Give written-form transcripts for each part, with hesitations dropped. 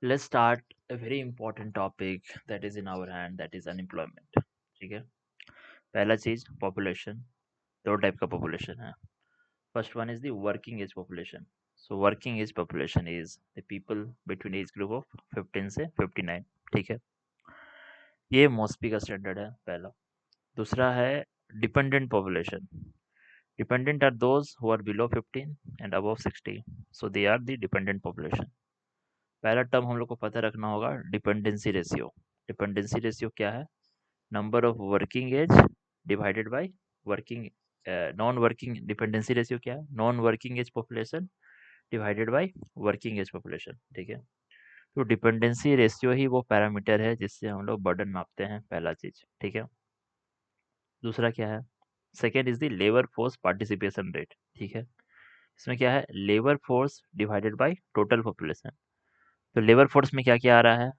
Let's start a very important topic that is in our hand, that is unemployment. ठीक है, पहला चीज population. दो टाइप का पॉपुलेशन है. First one is the working age population. So working age population is the people between age group of 15 से 59. ठीक है, ये मॉस्पी का स्टैंडर्ड है पहला. दूसरा है dependent population. Dependent are those who are below 15 and above 60. So they are the dependent population. पहला टर्म हम लोग को पता रखना होगा, डिपेंडेंसी रेशियो. डिपेंडेंसी रेशियो क्या है? Number of working age divided by working. Non working dependency ratio क्या है? Non working age population divided by working age population. ठीक है, तो डिपेंडेंसी रेशियो ही वो पैरामीटर है जिससे हम लोग बर्डन मापते हैं, पहला चीज. ठीक है, दूसरा क्या है? Second is the labour force participation rate. ठीक है, इसमें क्या है? Labour force divided by total population. तो लेबर फोर्स में क्या क्या आ रहा है?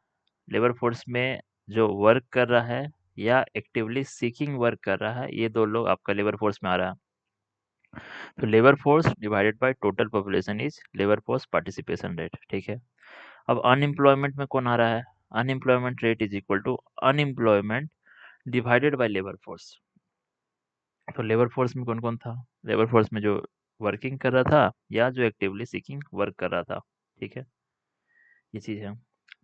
लेबर फोर्स में जो वर्क कर रहा है या एक्टिवली सीकिंग वर्क कर रहा है, ये दो लोग आपका लेबर फोर्स में आ रहा है. तो labour force divided by total population is labour force participation rate. ठीक है, अब अनएम्प्लॉयमेंट में कौन आ रहा है? Unemployment rate is equal to unemployment divided by labour force. तो लेबर फोर्स में कौन कौन था? लेबर फोर्स में जो वर्किंग कर रहा था या जो एक्टिवली सीकिंग वर्क कर रहा था. ठीक है, ये चीज है.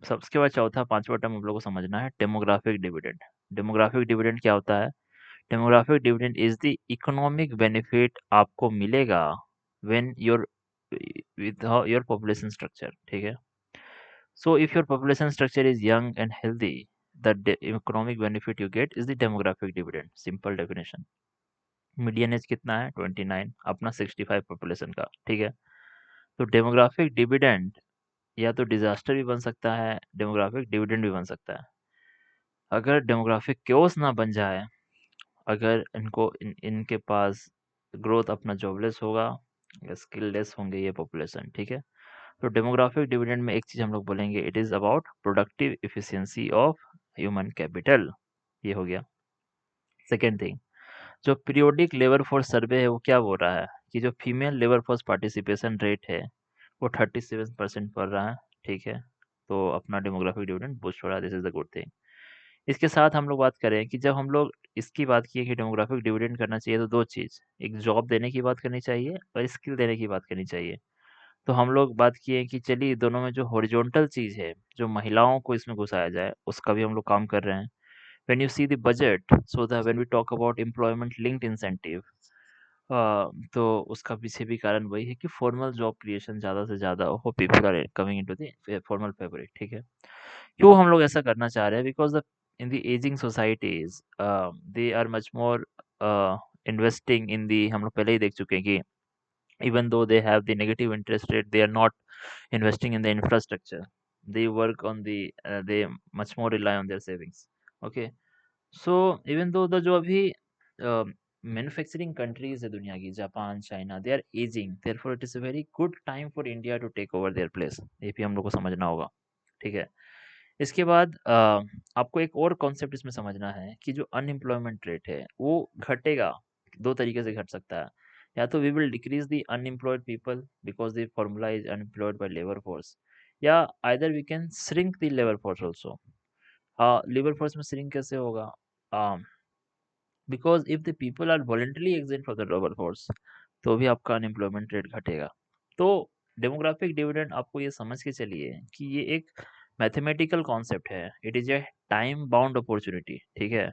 सबके बाद चौथा पांचवा टर्म हम लोग को समझना है, डेमोग्राफिक डिविडेंड. डेमोग्राफिक डिविडेंड क्या होता है? Demographic dividend is the economic benefit आपको मिलेगा when your with your population structure. ठीक है, so if your population structure is young and healthy, the economic benefit you get is the demographic dividend. Simple definition. Median age कितना है? 29. अपना 65 population का. ठीक है, तो डेमोग्राफिक डिविडेंड या तो डिजास्टर भी बन सकता है, डेमोग्राफिक डिविडेंड भी बन सकता है. अगर डेमोग्राफिक क्योस ना बन जाए, अगर इनके पास ग्रोथ अपना जॉबलेस होगा या स्किललेस होंगे ये पॉपुलेशन. ठीक है, तो डेमोग्राफिक डिविडेंड में एक चीज हम लोग बोलेंगे, it is about productive efficiency of human capital. ये हो गया. सेकेंड थिंग, जो पीरियोडिक लेबर फोर्स सर्वे है वो क्या बोल रहा है कि जो female labour force participation rate है वो 37% पर रहा है. ठीक है, तो अपना डेमोग्राफिक डिविडेंड बूस्ट हो रहा है. This is the good thing. इसके साथ हम लोग बात करें कि जब हम लोग इसकी बात किए कि डेमोग्राफिक डिविडेंड करना चाहिए, तो दो चीज, एक जॉब देने की बात करनी चाहिए और स्किल देने की बात करनी चाहिए. तो हम लोग बात किए कि चलिए दोनों में जो हॉरिजॉन्टल चीज है, जो महिलाओं को इसमें घुसाया जाए, उसका भी हम लोग काम कर रहे हैं. when you see the budget, so that when we talk about employment linked incentive, तो उसका पीछे भी कारण वही है कि फॉर्मल जॉब क्रिएशन ज़्यादा से ज़्यादा हो, people are coming into the formal fabric. ठीक है, क्यों हम लोग ऐसा करना चाह रहे हैं? Because the in the ageing societies they are much more investing in the. हम लोग पहले ही देख चुके हैं कि even though they have the negative interest rate, they are not investing in the infrastructure. They work on the they much more rely on their savings. Okay, so even though the जो अभी manufacturing countries है दुनिया की, Japan, China, they are ageing, therefore it is a very good time for India to take over their place. ये भी हम लोग को समझना होगा. ठीक है, इसके बाद आपको एक और कॉन्सेप्ट इसमें समझना है कि जो अनएम्प्लॉयमेंट रेट है वो घटेगा. दो तरीके से घट सकता है. या तो we will decrease the unemployed people because the formula is unemployed by labour force, या either we can shrink the labour force also. Labour force में श्रिंक कैसे होगा? Because if the people are voluntarily exit from the labour force, तो भी आपका unemployment rate घटेगा. तो demographic dividend आपको ये समझ के चलिए कि ये एक मैथमेटिकल कॉन्सेप्ट है. It is a time bound opportunity. ठीक है,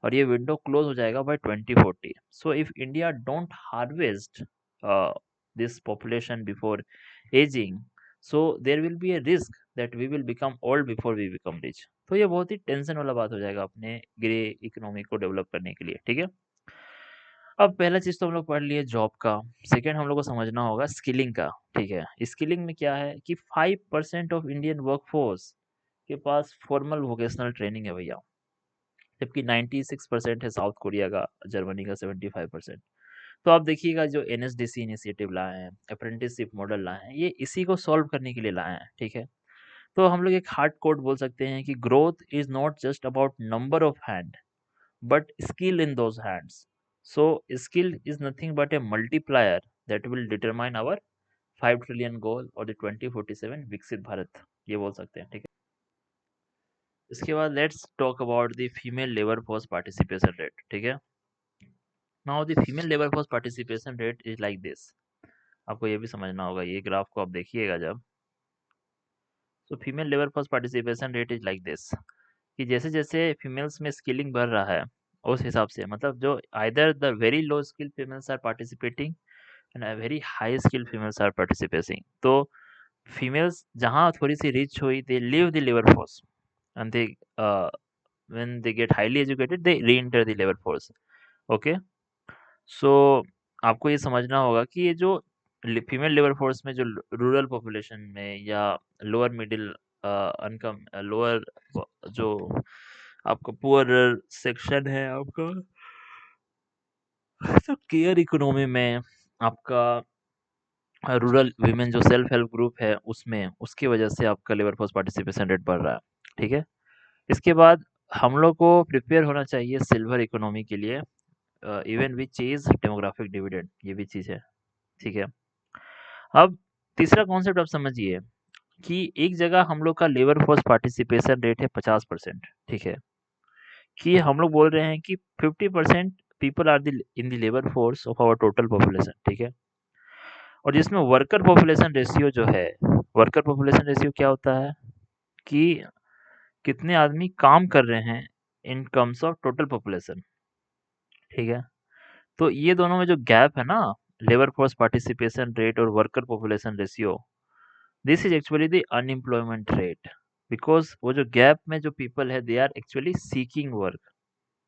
और ये विंडो क्लोज हो जाएगा by 2040. So if India don't harvest this population before ageing, so there will be a risk that we will become old before we become rich. तो ये बहुत ही tension वाला बात हो जाएगा अपने ग्रे इकोनॉमी को डेवलप करने के लिए. ठीक है, अब पहला चीज तो हम लोग पढ़ लिए जॉब का. सेकेंड हम लोग को समझना होगा स्किलिंग का. ठीक है, स्किलिंग में क्या है कि 5% ऑफ इंडियन वर्कफोर्स के पास फॉर्मल वोकेशनल ट्रेनिंग है भैया, जबकि 96% है साउथ कोरिया का, जर्मनी का 75%. तो आप देखिएगा जो एनएसडीसी इनिशिएटिव लाए हैं, अप्रेंटिसशिप मॉडल लाए हैं, ये इसी को सॉल्व करने के लिए लाए हैं. ठीक है, तो हम लोग एक हार्ड कोड बोल सकते हैं कि growth is not just about number of hand but skill in those hands. So skill is nothing but a multiplier that will determine our 5 trillion goal or the 2047 Viksit Bharat. ये बोल सकते हैं, ठीक है। इसके बाद let's talk about the female labour force participation rate, ठीक है। Now the female labour force participation rate is like this. आपको ये भी समझना होगा, ये ग्राफ को आप देखिएगा जब, तो female labour force participation rate is like this, कि जैसे जैसे फीमेल्स में स्किलिंग बढ़ रहा है, उस हिसाब से मतलब जो either the very low skill females are participating and very high skill females are participating. तो फीमेल्स जहाँ थोड़ी सी रिच हुई, they leave the labour force and they when they get highly educated they re-enter the labor force, okay। सो आपको ये समझना होगा कि ये जो फीमेल लेबर फोर्स में जो रूरल पॉपुलेशन में या लोअर मिडिल इनकम, लोअर जो आपका पुअर सेक्शन है आपका, तो केयर इकोनॉमी में आपका रूरल वीमेन जो सेल्फ हेल्प ग्रुप है उसमें, उसकी वजह से आपका लेबर फोर्स पार्टिसिपेशन रेट बढ़ रहा है, ठीक है। इसके बाद हम लोग को प्रिपेयर होना चाहिए सिल्वर इकोनॉमी के लिए, इवन विच चीज डेमोग्राफिक डिविडेंड, ये भी चीज है, ठीक है। अब तीसरा कॉन्सेप्ट आप समझिए कि एक जगह हम लोग का लेबर फोर्स पार्टिसिपेशन रेट है 50%, ठीक है, कि हम लोग बोल रहे हैं कि 50% people are in the labour force of our total population, ठीक है। और जिसमें वर्कर पॉपुलेशन रेशियो जो है, वर्कर पॉपुलेशन रेशियो क्या होता है कि कितने आदमी काम कर रहे हैं in terms of total population, ठीक है। तो ये दोनों में जो गैप है ना, लेबर फोर्स पार्टिसिपेशन रेट और worker population ratio, this is actually the unemployment rate, because वो जो गैप में जो पीपल है they are actually seeking work,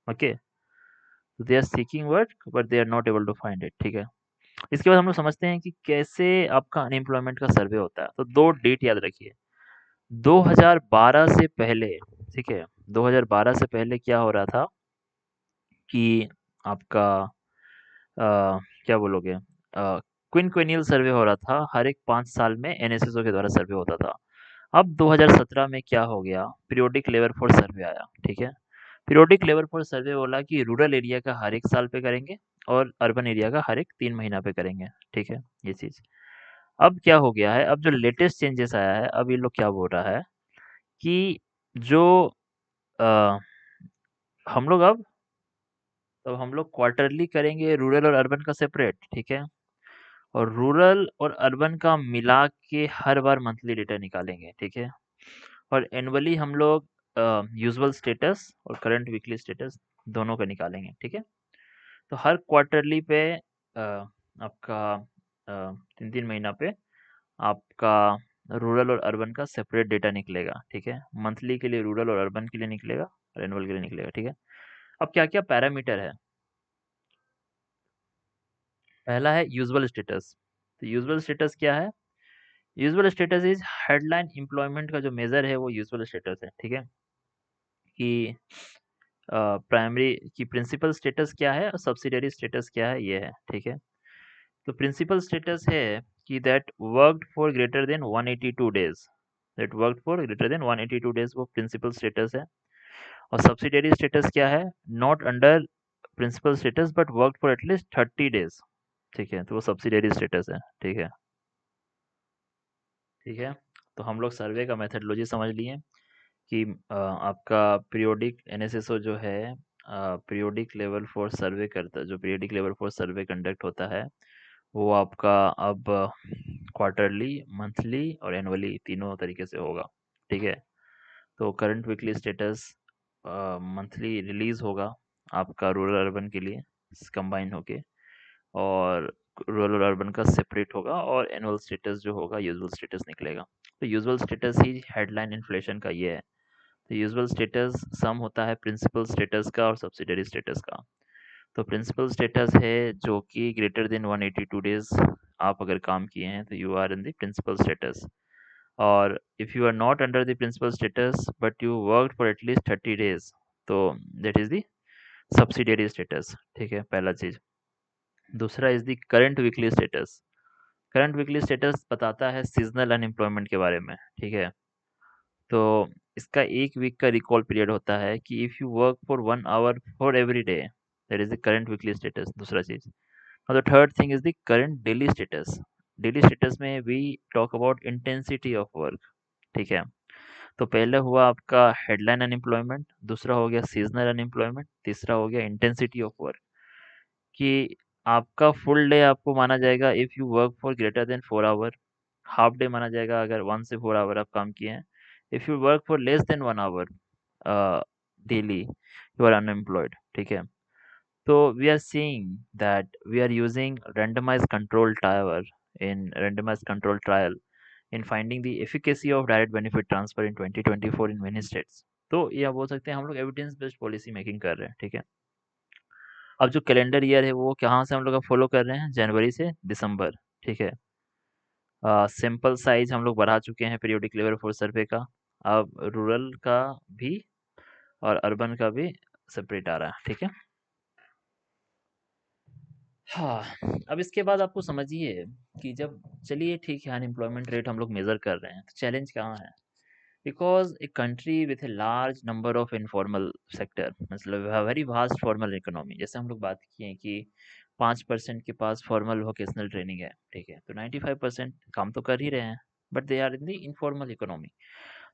okay, they are seeking work but they are not able to find it, ठीक है। इसके बाद हम लोग समझते हैं कि कैसे आपका अनएम्प्लॉयमेंट का सर्वे होता है। तो दो डेट याद रखिए, 2012 से पहले, ठीक है, 2012 से पहले क्या हो रहा था कि आपका क्या बोलोगे, क्विनक्वेनियल सर्वे हो रहा था, हर एक 5 साल में एनएसएसओ के द्वारा सर्वे होता था। अब 2017 में क्या हो गया, पीरियोडिक लेबर फोर्स सर्वे आया, ठीक है। पीरियोडिक लेबर फोर्स सर्वे बोला कि रूरल एरिया का हर एक साल पे करेंगे और अर्बन एरिया का हर एक 3 महीना पे करेंगे, ठीक है, ये चीज। अब क्या हो गया है, अब जो लेटेस्ट चेंजेस आया है, अब ये लोग क्या बोल रहा है कि जो अ, हम लोग हम लोग क्वार्टरली करेंगे रूरल और अर्बन का सेपरेट, ठीक है। और रूरल और अर्बन का मिला के हर बार मंथली डेटा निकालेंगे, ठीक है। और एनुअली हम लोग यूजुअल स्टेटस और करंट वीकली स्टेटस दोनों का निकालेंगे, ठीक है। तो हर क्वार्टरली पे आपका 3-3 महीना पे आपका रूरल और अर्बन का सेपरेट डेटा निकलेगा, ठीक है। मंथली के लिए रूरल और अर्बन के लिए निकलेगा और एनुअल के लिए निकलेगा, ठीक है। अब क्या क्या पैरामीटर है, पहला है यूजुअल स्टेटस। तो यूजुअल स्टेटस क्या है, usual status is headline employment का जो मेजर है वो यूजुअल स्टेटस है, ठीक है। कि प्राइमरी की प्रिंसिपल स्टेटस क्या है और सब्सिडियरी स्टेटस क्या है, ये है, ठीक है। तो प्रिंसिपल स्टेटस है कि that worked for greater than 182 days, that worked for greater than 182 days, वो प्रिंसिपल स्टेटस है। और सब्सिडियरी स्टेटस क्या है, not under principal status but worked for at least 30 days, ठीक है, तो वो सब्सिडियरी स्टेटस है, ठीक है, ठीक है। तो हम लोग सर्वे का मेथडोलॉजी समझ लिए कि आपका पीरियोडिक एनएसएसओ जो है पीरियोडिक लेवल फोर्स सर्वे करता है, जो periodic level force survey conduct होता है वो आपका अब क्वार्टरली, मंथली और एनुअली तीनों तरीके से होगा, ठीक है। तो current weekly status monthly release होगा आपका रूरल अर्बन के लिए कंबाइन होके, और रूरल और अर्बन का सेपरेट होगा, और एनुअल स्टेटस जो होगा यूजुअल स्टेटस निकलेगा। तो यूजुअल स्टेटस ही हेडलाइन इन्फ्लेशन का ये है। तो यूजुअल स्टेटस सम होता है प्रिंसिपल स्टेटस का और सब्सिडियरी स्टेटस का। तो प्रिंसिपल स्टेटस है जो कि ग्रेटर देन 182 डेज आप अगर काम किए हैं तो you are in the principal status. और if you are not under the principal status but you work for at least 30 days, तो that is the subsidiary status, ठीक है, पहला चीज। दूसरा is the current weekly status. Current weekly status बताता है seasonal unemployment के बारे में, ठीक है। तो इसका 1 वीक का रिकॉल पीरियड होता है कि if you work for 1 hour for every day, that is the current weekly status, दूसरा चीज। और the third thing is the current daily status. Daily status में we talk about intensity of work, ठीक है। तो पहले हुआ आपका हेडलाइन अनएम्प्लॉयमेंट, दूसरा हो गया सीजनल अनएम्प्लॉयमेंट, तीसरा हो गया इंटेंसिटी ऑफ वर्क, कि आपका फुल डे आपको माना जाएगा if you work for greater than 4 hour, half day माना जाएगा अगर 1 से 4 आवर आप काम किए हैं। If you work for less than 1 hour daily you are unemployed, ठीक है। तो we are seeing that we are using randomized control trial in finding the efficacy of direct benefit transfer in 2024 in many states। तो ये आप बोल सकते हैं हम लोग एविडेंस बेस्ड पॉलिसी मेकिंग कर रहे हैं, ठीक है। अब जो कैलेंडर ईयर है वो कहाँ से हम लोग फॉलो कर रहे हैं, जनवरी से दिसंबर, ठीक है। सैंपल साइज हम लोग बढ़ा चुके हैं पीरियोडिक लेबर फोर्स सर्वे का। अब रूरल का भी और अर्बन का भी सेपरेट आ रहा है, ठीक है। हाँ, अब इसके बाद आपको समझिए कि जब चलिए ठीक है अनएम्प्लॉयमेंट रेट हम लोग मेजर कर रहे हैं तो चैलेंज कहाँ है। Because a country with a large number of informal sector, मतलब वेरी वास्ट फॉर्मल इकोनॉमी, जैसे हम लोग बात किए हैं कि 5% के पास फॉर्मल वोकेशनल ट्रेनिंग है, ठीक है। तो 95% काम तो कर ही रहे हैं, but they are in the informal economy.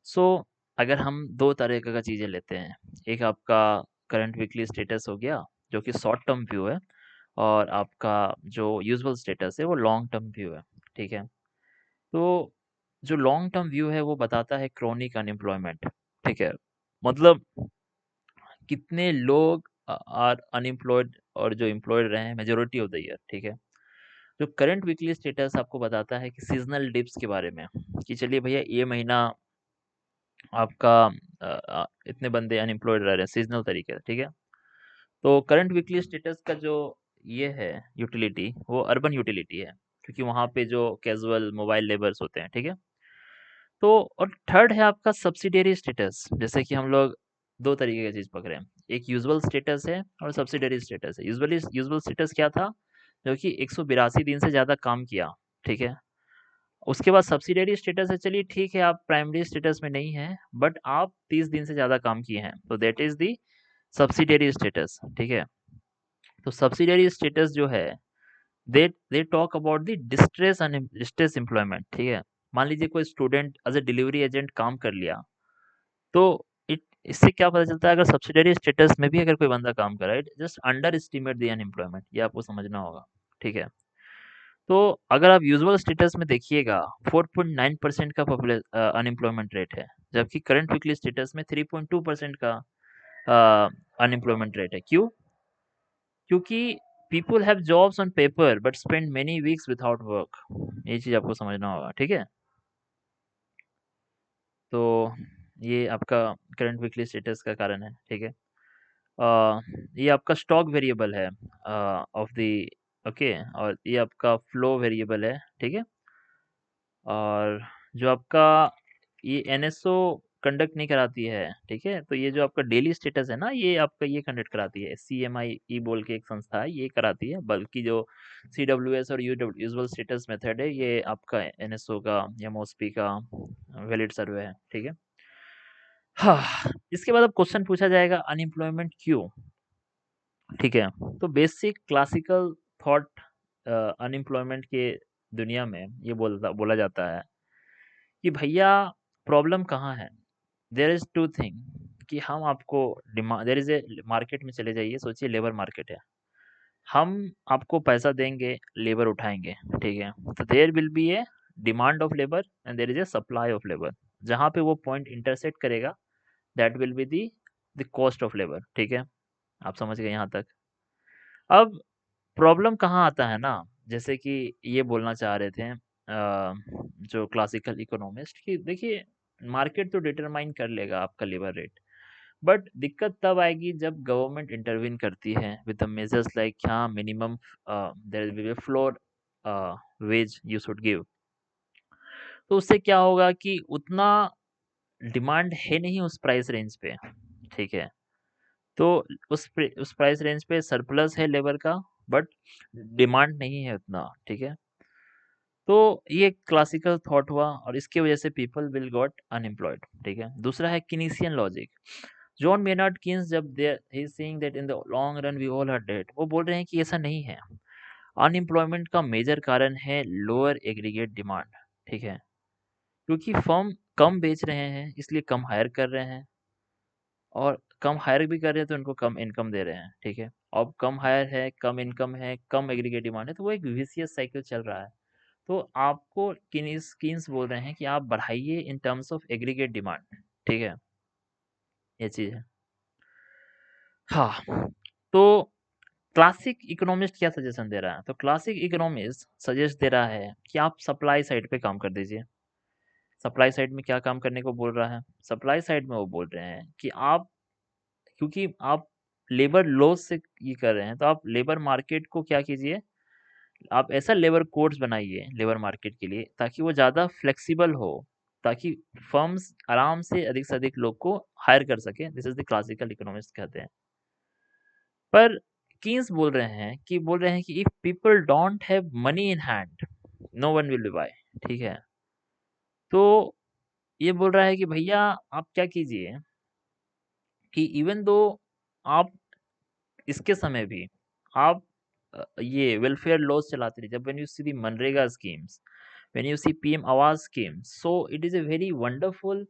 So अगर हम दो तरह का चीज़ें लेते हैं, एक आपका करंट वीकली स्टेटस हो गया जो कि शॉर्ट टर्म व्यू है, और आपका जो यूजुअल स्टेटस है वो लॉन्ग टर्म व्यू है, ठीक है। तो जो लॉन्ग टर्म व्यू है वो बताता है क्रोनिक अनएम्प्लॉयमेंट, ठीक है। मतलब कितने लोग आर अनएम्प्लॉयड और जो एम्प्लॉयड रहे हैं मेजोरिटी ऑफ द ईयर, ठीक है। जो करंट वीकली स्टेटस आपको बताता है कि सीजनल डिप्स के बारे में, कि चलिए भैया ये महीना आपका इतने बंदे अनएम्प्लॉयड रह रहे हैं सीजनल तरीके से, ठीक है। तो करंट वीकली स्टेटस का जो ये है यूटिलिटी, वो अर्बन यूटिलिटी है, क्योंकि वहाँ पे जो कैजुअल मोबाइल लेबर्स होते हैं, ठीक है। तो और थर्ड है आपका सब्सिडियरी स्टेटस, जैसे कि हम लोग दो तरीके की चीज पकड़े हैं, एक यूजुअल स्टेटस है और सब्सिडियरी स्टेटस है। यूजुअल स्टेटस क्या था, जो कि 182 दिन से ज्यादा काम किया, ठीक है। उसके बाद सब्सिडियरी स्टेटस है, चलिए ठीक है आप प्राइमरी स्टेटस में नहीं है बट आप 30 दिन से ज्यादा काम किए हैं, तो that is the subsidiary status, ठीक है। तो सब्सिडियरी स्टेटस जो है, they talk about the distress employment, ठीक है। मान लीजिए कोई student as a delivery agent काम कर लिया, तो इट इससे क्या पता चलता है, अगर सब्सिडियरी स्टेटस में भी अगर कोई बंदा काम कर रहा है, just under estimate the unemployment, ये आपको समझना होगा, ठीक है। तो अगर आप यूजुअल स्टेटस में देखिएगा 4.9% का अनएम्प्लॉयमेंट रेट है, जबकि करंट वीकली स्टेटस में 3.2% का अनएम्प्लॉयमेंट रेट है। क्यों? क्योंकि people have jobs on paper but spend many weeks without work, ये चीज आपको समझना होगा, ठीक है। तो ये आपका करंट वीकली स्टेटस का कारण है, ठीक है। ये आपका स्टॉक वेरिएबल है ऑफ द, ओके, और ये आपका फ्लो वेरिएबल है, ठीक है। और जो आपका ये एनएसओ कंडक्ट नहीं कराती है, ठीक है। तो ये जो आपका डेली स्टेटस है ना, ये आपका ये कंडक्ट कराती है, सीएमआई ई बोल के एक संस्था है, ये कराती है। बल्कि जो सीडब्ल्यूएस और यूजुअल स्टेटस मेथड है, ये आपका एनएसओ का या मोस्पी का वैलिड सर्वे है, ठीक है। हाँ, इसके बाद अब क्वेश्चन पूछा जाएगा अनएम्प्लॉयमेंट क्यों, ठीक है। तो बेसिक क्लासिकल थॉट अनएम्प्लॉयमेंट के दुनिया में ये बोला जाता है कि भैया प्रॉब्लम कहाँ है। देयर इज टू थिंग, कि हम आपको demand, there is a market में चले जाइए, सोचिए लेबर मार्केट है, हम आपको पैसा देंगे, लेबर उठाएंगे, ठीक है। तो there will be a demand of labour and there is a supply of labour, जहाँ पे वो पॉइंट इंटरसेक्ट करेगा that will be the cost of labour, ठीक है। आप समझ गए यहाँ तक। अब प्रॉब्लम कहाँ आता है ना, जैसे कि ये बोलना चाह रहे थे जो क्लासिकल इकोनॉमिस्ट, कि देखिए मार्केट तो डिटरमाइन कर लेगा आपका लेबर रेट, बट दिक्कत तब आएगी जब गवर्नमेंट इंटरवीन करती है विद द मेजर्स लाइक क्या minimum there will be floor wage you should give. तो उससे क्या होगा कि उतना डिमांड है नहीं उस प्राइस रेंज पे, ठीक है। तो उस प्राइस रेंज पे सरप्लस है लेबर का, बट डिमांड नहीं है उतना, ठीक है। तो ये क्लासिकल थॉट हुआ और इसकी वजह से पीपल विल गॉट अनएम्प्लॉयड, ठीक है। दूसरा है Keynesian logic. John Maynard Keynes, जब they he is saying that in the long run we all are dead, वो बोल रहे हैं कि ऐसा नहीं है। अनएम्प्लॉयमेंट का मेजर कारण है लोअर एग्रीगेट डिमांड, ठीक है। क्योंकि फर्म कम बेच रहे हैं इसलिए कम हायर कर रहे हैं, और कम हायर भी कर रहे हैं तो उनको कम इनकम दे रहे हैं, ठीक है। अब कम हायर है, कम इनकम है, कम एग्रीगेट डिमांड है, तो वो एक विशियस साइकिल चल रहा है। तो आपको कीन्स बोल रहे हैं कि आप बढ़ाइए in terms of aggregate demand, ठीक है, ये चीज़ है। हाँ, तो क्लासिक इकोनॉमिस्ट क्या सजेशन दे रहा है? तो क्लासिक इकोनॉमिस्ट सजेस्ट दे रहा है कि आप सप्लाई साइड पे काम कर दीजिए। सप्लाई साइड में क्या काम करने को बोल रहा है? सप्लाई साइड में वो बोल रहे हैं कि आप, क्योंकि आप लेबर लॉस से ये कर रहे हैं, तो आप लेबर मार्केट को क्या कीजिए, आप ऐसा लेबर कोड्स बनाइए लेबर मार्केट के लिए ताकि वो ज़्यादा फ्लेक्सिबल हो, ताकि फर्म्स आराम से अधिक लोग को हायर कर सके। This is the classical economist कहते हैं। पर कीन्स बोल रहे हैं कि if people don't have money in hand, no one will buy, ठीक है। तो ये बोल रहा है कि भैया आप क्या कीजिए कि इवन दो आप इसके समय भी आप ये वेलफेयर लॉज चलाते रहिए। जब when you see the MNREGA schemes, when you see PM Awas schemes, so it is a very wonderful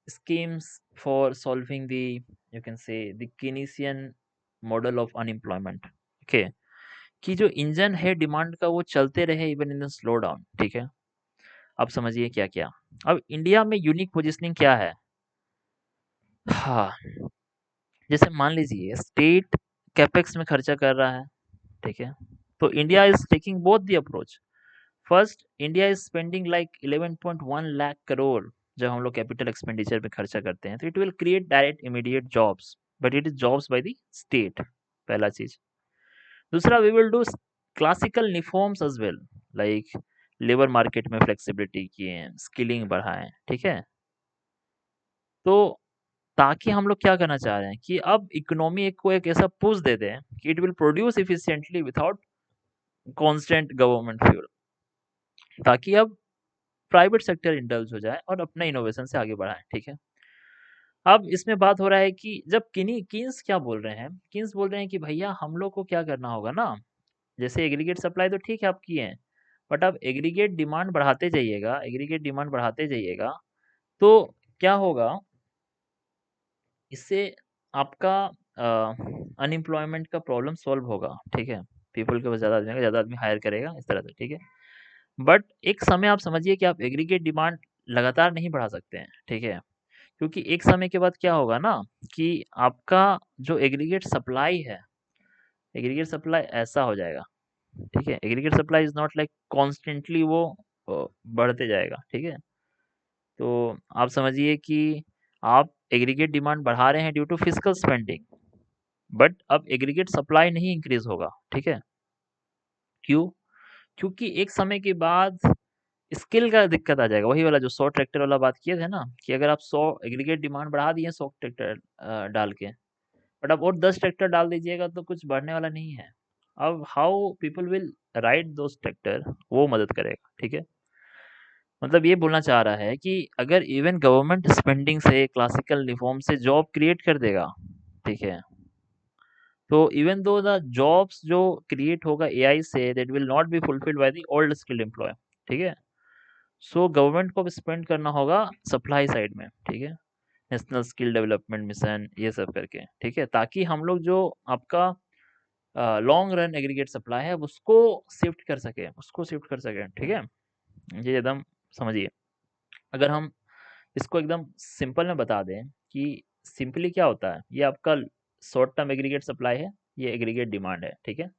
schemes for solving the, you can say, the Keynesian model of unemployment, okay, कि जो engine है demand का वो चलते रहे even in slow down, ठीक है। अब समझिए क्या क्या। अब इंडिया में यूनिक पोजिशनिंग क्या है? हाँ, जैसे मान लीजिए स्टेट कैपेक्स में खर्चा कर रहा है, ठीक है। तो India is taking both the approach. First, India is spending like 11.1 lakh crore. जब हम लोग कैपिटल एक्सपेंडिचर पे खर्चा करते हैं तो it will create direct immediate jobs, but it is jobs by the state, पहला चीज। दूसरा, we will do classical reforms as well, like labour market में फ्लेक्सिबिलिटी किए, स्किलिंग बढ़ाएं, ठीक है। तो ताकि हम लोग क्या करना चाह रहे हैं कि अब इकोनॉमी को एक ऐसा पुश दे दें कि it will produce efficiently without constant government fuel, ताकि अब प्राइवेट सेक्टर इंडल्ज हो जाए और अपने इनोवेशन से आगे बढ़ाए, ठीक है। अब इसमें बात हो रहा है कि जब कीन्स क्या बोल रहे हैं, कीन्स बोल रहे हैं कि भैया हम लोग को क्या करना होगा ना, जैसे एग्रीगेट सप्लाई तो ठीक है आप किए हैं, बट आप एग्रीगेट डिमांड बढ़ाते जाइएगा, एग्रीगेट डिमांड बढ़ाते जाइएगा, तो क्या होगा, इससे आपका अनएम्प्लॉयमेंट का प्रॉब्लम सॉल्व होगा, ठीक है। पीपल के पास ज़्यादा आदमी आएगा, ज़्यादा आदमी हायर करेगा, इस तरह से, ठीक है। बट एक समय आप समझिए कि आप एग्रीगेट डिमांड लगातार नहीं बढ़ा सकते हैं, ठीक है। क्योंकि एक समय के बाद क्या होगा ना कि आपका जो एग्रीगेट सप्लाई है, एग्रीगेट सप्लाई ऐसा हो जाएगा, ठीक है। Aggregate supply is not like constantly वो बढ़ते जाएगा, ठीक है। तो आप समझिए कि आप एग्रीगेट डिमांड बढ़ा रहे हैं due to physical spending, but अब एग्रीगेट सप्लाई नहीं इंक्रीज होगा, ठीक है। क्यों? क्योंकि एक समय के बाद स्किल का दिक्कत आ जाएगा। वही वाला जो 100 ट्रैक्टर वाला बात किए थे ना, कि अगर आप 100 एग्रीगेट डिमांड बढ़ा दिए 100 ट्रैक्टर डाल के, बट अब और 10 ट्रैक्टर डाल दीजिएगा तो कुछ बढ़ने वाला नहीं है। अब how people will ride those tractor, वो मदद करेगा, ठीक है। मतलब ये बोलना चाह रहा है कि अगर इवन गवर्नमेंट स्पेंडिंग से, क्लासिकल रिफॉर्म से जॉब क्रिएट कर देगा, ठीक है, तो इवन दो द जॉब्स जो क्रिएट होगा एआई से, that will not be fulfilled by the old skilled employ, ठीक है। सो गवर्नमेंट को अब स्पेंड करना होगा सप्लाई साइड में, ठीक है, नेशनल स्किल डेवलपमेंट मिशन, ये सब करके, ठीक है, ताकि हम लोग जो आपका लॉन्ग रन एग्रीगेट सप्लाई है उसको शिफ्ट कर सके, ठीक है। ये एकदम समझिए। अगर हम इसको एकदम सिंपल में बता दें कि सिंपली क्या होता है, ये आपका शॉर्ट टर्म एग्रीगेट सप्लाई है, ये एग्रीगेट डिमांड है, ठीक है।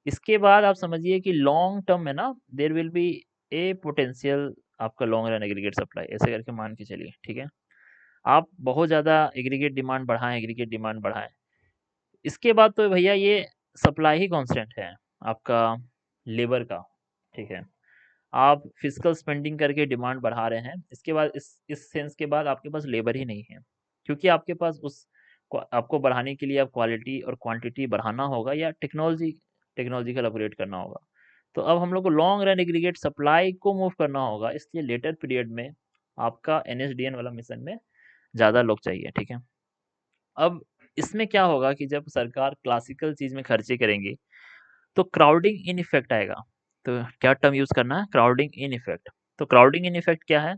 इसके बाद आप समझिए कि लॉन्ग टर्म में ना there will be A potential आपका लॉन्ग रन एग्रीगेट सप्लाई, ऐसे करके मान के चलिए, ठीक है। आप बहुत ज़्यादा एग्रीगेट डिमांड बढ़ाएं, इसके बाद तो भैया ये सप्लाई ही कांस्टेंट है आपका लेबर का, ठीक है। आप फिजिकल स्पेंडिंग करके डिमांड बढ़ा रहे हैं, इसके बाद इस सेंस के बाद आपके पास लेबर ही नहीं है, क्योंकि आपके पास आपको बढ़ाने के लिए आप क्वालिटी और क्वांटिटी बढ़ाना होगा या टेक्नोलॉजिकल अपग्रेड करना होगा। तो अब हम लोग को लॉन्ग रन एग्रीगेट सप्लाई को मूव करना होगा, इसलिए लेटर पीरियड में आपका एनएसडीएन वाला मिशन में ज़्यादा लोग चाहिए, ठीक है। अब इसमें क्या होगा कि जब सरकार क्लासिकल चीज़ में खर्चे करेंगी तो क्राउडिंग इन इफेक्ट आएगा। तो क्या टर्म यूज़ करना है? Crowding in effect. तो क्राउडिंग इन इफेक्ट क्या है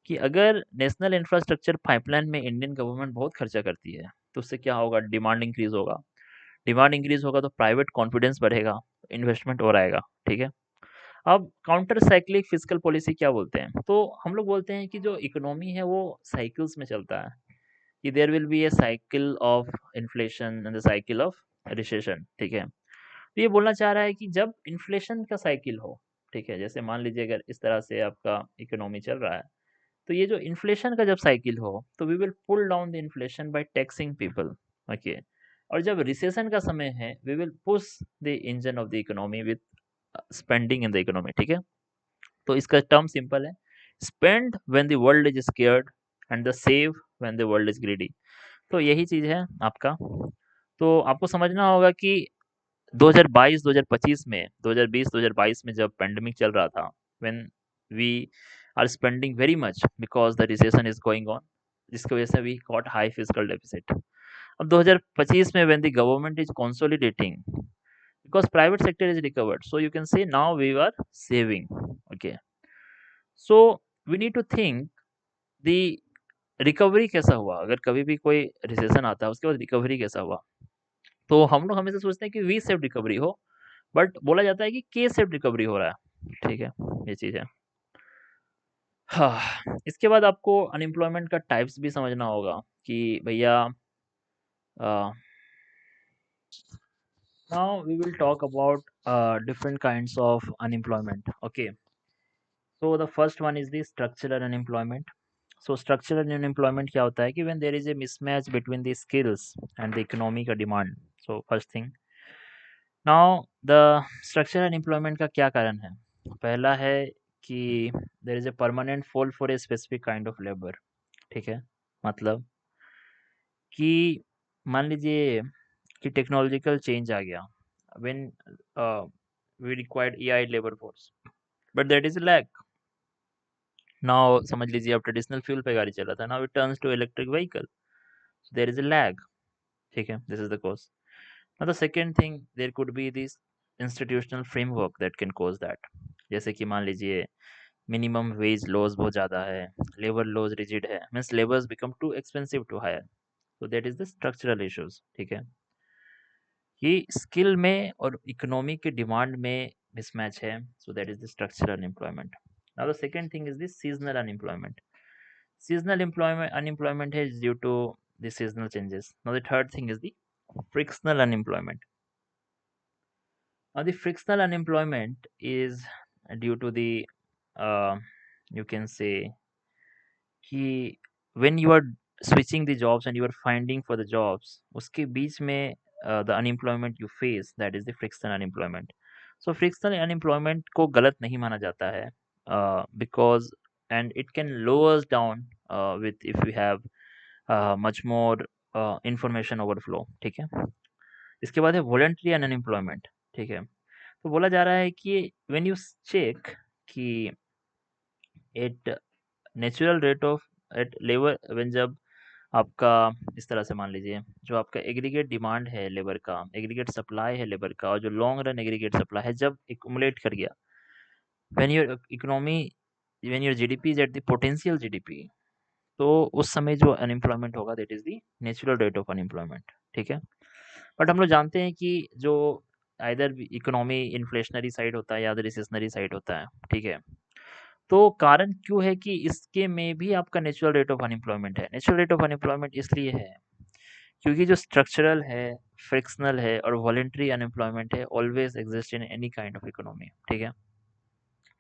कि अगर नेशनल इंफ्रास्ट्रक्चर पाइपलाइन में इंडियन गवर्नमेंट बहुत खर्चा करती है, तो उससे क्या होगा? डिमांड इंक्रीज होगा। डिमांड इंक्रीज होगा तो प्राइवेट कॉन्फिडेंस बढ़ेगा, इन्वेस्टमेंट और आएगा। ठीक है। अब काउंटर साइक्लिक फिस्कल पॉलिसी क्या बोलते हैं? तो हम लोग बोलते हैं कि जो इकोनॉमी है वो साइकिल्स में चलता है, कि there will be a cycle of inflation and the cycle of recession. ठीक है। तो ये बोलना चाह रहा है कि जब इन्फ्लेशन का साइकिल हो, ठीक है, जैसे मान लीजिए अगर इस तरह से आपका इकोनॉमी चल रहा है, तो ये जो इन्फ्लेशन का जब साइकिल हो, तो we will pull down the inflation by taxing people. Okay. और जब रिसेशन का समय है, we will push the engine of the economy with spending in the economy. ठीक है। तो इसका टर्म सिंपल है, spend when the world is scared and the save when the world is greedy. तो यही चीज है आपका। तो आपको समझना होगा कि 2022-2025 में, 2020-2022 में जब पैंडेमिक चल रहा था, when we are spending very much because the recession is going on, जिसकी वजह से we got high physical deficit. अब 2025 में when the government is consolidating because private sector is recovered, so you can say now we are saving. Okay, so we need to think the recovery कैसा हुआ। अगर कभी भी कोई recession आता है, उसके बाद रिकवरी कैसा हुआ, तो हम लोग हमेशा सोचते हैं कि वी सेफ रिकवरी हो, बट बोला जाता है कि के सेफ रिकवरी हो रहा है। ठीक है, ये चीज है। हाँ, इसके बाद आपको अनएम्प्लॉयमेंट का टाइप्स भी समझना होगा कि भैया, now we will talk about different kinds of unemployment. Okay, so the first one is the structural unemployment. So structural unemployment क्या होता है कि when there is a mismatch between the skills and the economic demand. So first thing, now the structural unemployment का क्या कारण है? पहला है कि there is a permanent fall for a specific kind of labor. ठीक है, मतलब कि मान लीजिए कि टेक्नोलॉजिकल चेंज आ गया, when we required AI labor force, but that is lack. Now समझ लीजिए आप ट्रेडिशनल फ्यूल पे गाड़ी चला था, now it turns to electric vehicle, so there is a lag. ठीक है, this is the cause. Now the second thing, there could be this institutional framework that can cause that. जैसे कि मान लीजिए मिनिमम वेज लॉज बहुत ज़्यादा है, labour laws rigid है, means labours become too expensive to hire, so that is the structural issues. ठीक है, कि स्किल में और इकोनॉमी के डिमांड में मिसमैच है, so that is the structural unemployment. Now the second thing is the seasonal unemployment. Seasonal employment unemployment is due to the seasonal changes. Now the third thing is the frictional unemployment. Now the frictional unemployment is due to the uh, you can say कि when you are switching the jobs and you are finding for the jobs, उसके बीच में the unemployment you face, that is the frictional unemployment. So frictional unemployment को गलत नहीं माना जाता है, because and it can lower us down with if we have much more information overflow. ठीक है। इसके बाद है voluntary unemployment. ठीक है, तो बोला जा रहा है कि when you check कि it natural rate of at labour, when जब आपका इस तरह से मान लीजिए जो आपका एग्रीगेट डिमांड है लेबर का, एग्रीगेट सप्लाई है लेबर का, और जो लॉन्ग रन एग्रीगेट सप्लाई है जब एक्युमुलेट कर गया, when your economy, when your GDP is at the potential GDP, तो उस समय जो अनएम्प्लॉयमेंट होगा that is the natural rate of unemployment. ठीक है, बट हम लोग जानते हैं कि जो आइदर इकोनॉमी इन्फ्लेशनरी साइड होता है या रिसेशनरी साइड होता है। ठीक है, तो कारण क्यों है कि इसके में भी आपका नेचुरल रेट ऑफ अनएम्प्लॉयमेंट है। नेचुरल रेट ऑफ अनएम्प्लॉयमेंट इसलिए है क्योंकि जो स्ट्रक्चरल है, फ्रिक्शनल है और वॉलेंटरी अनएम्प्लॉयमेंट है always exist in any kind of economy. ठीक है,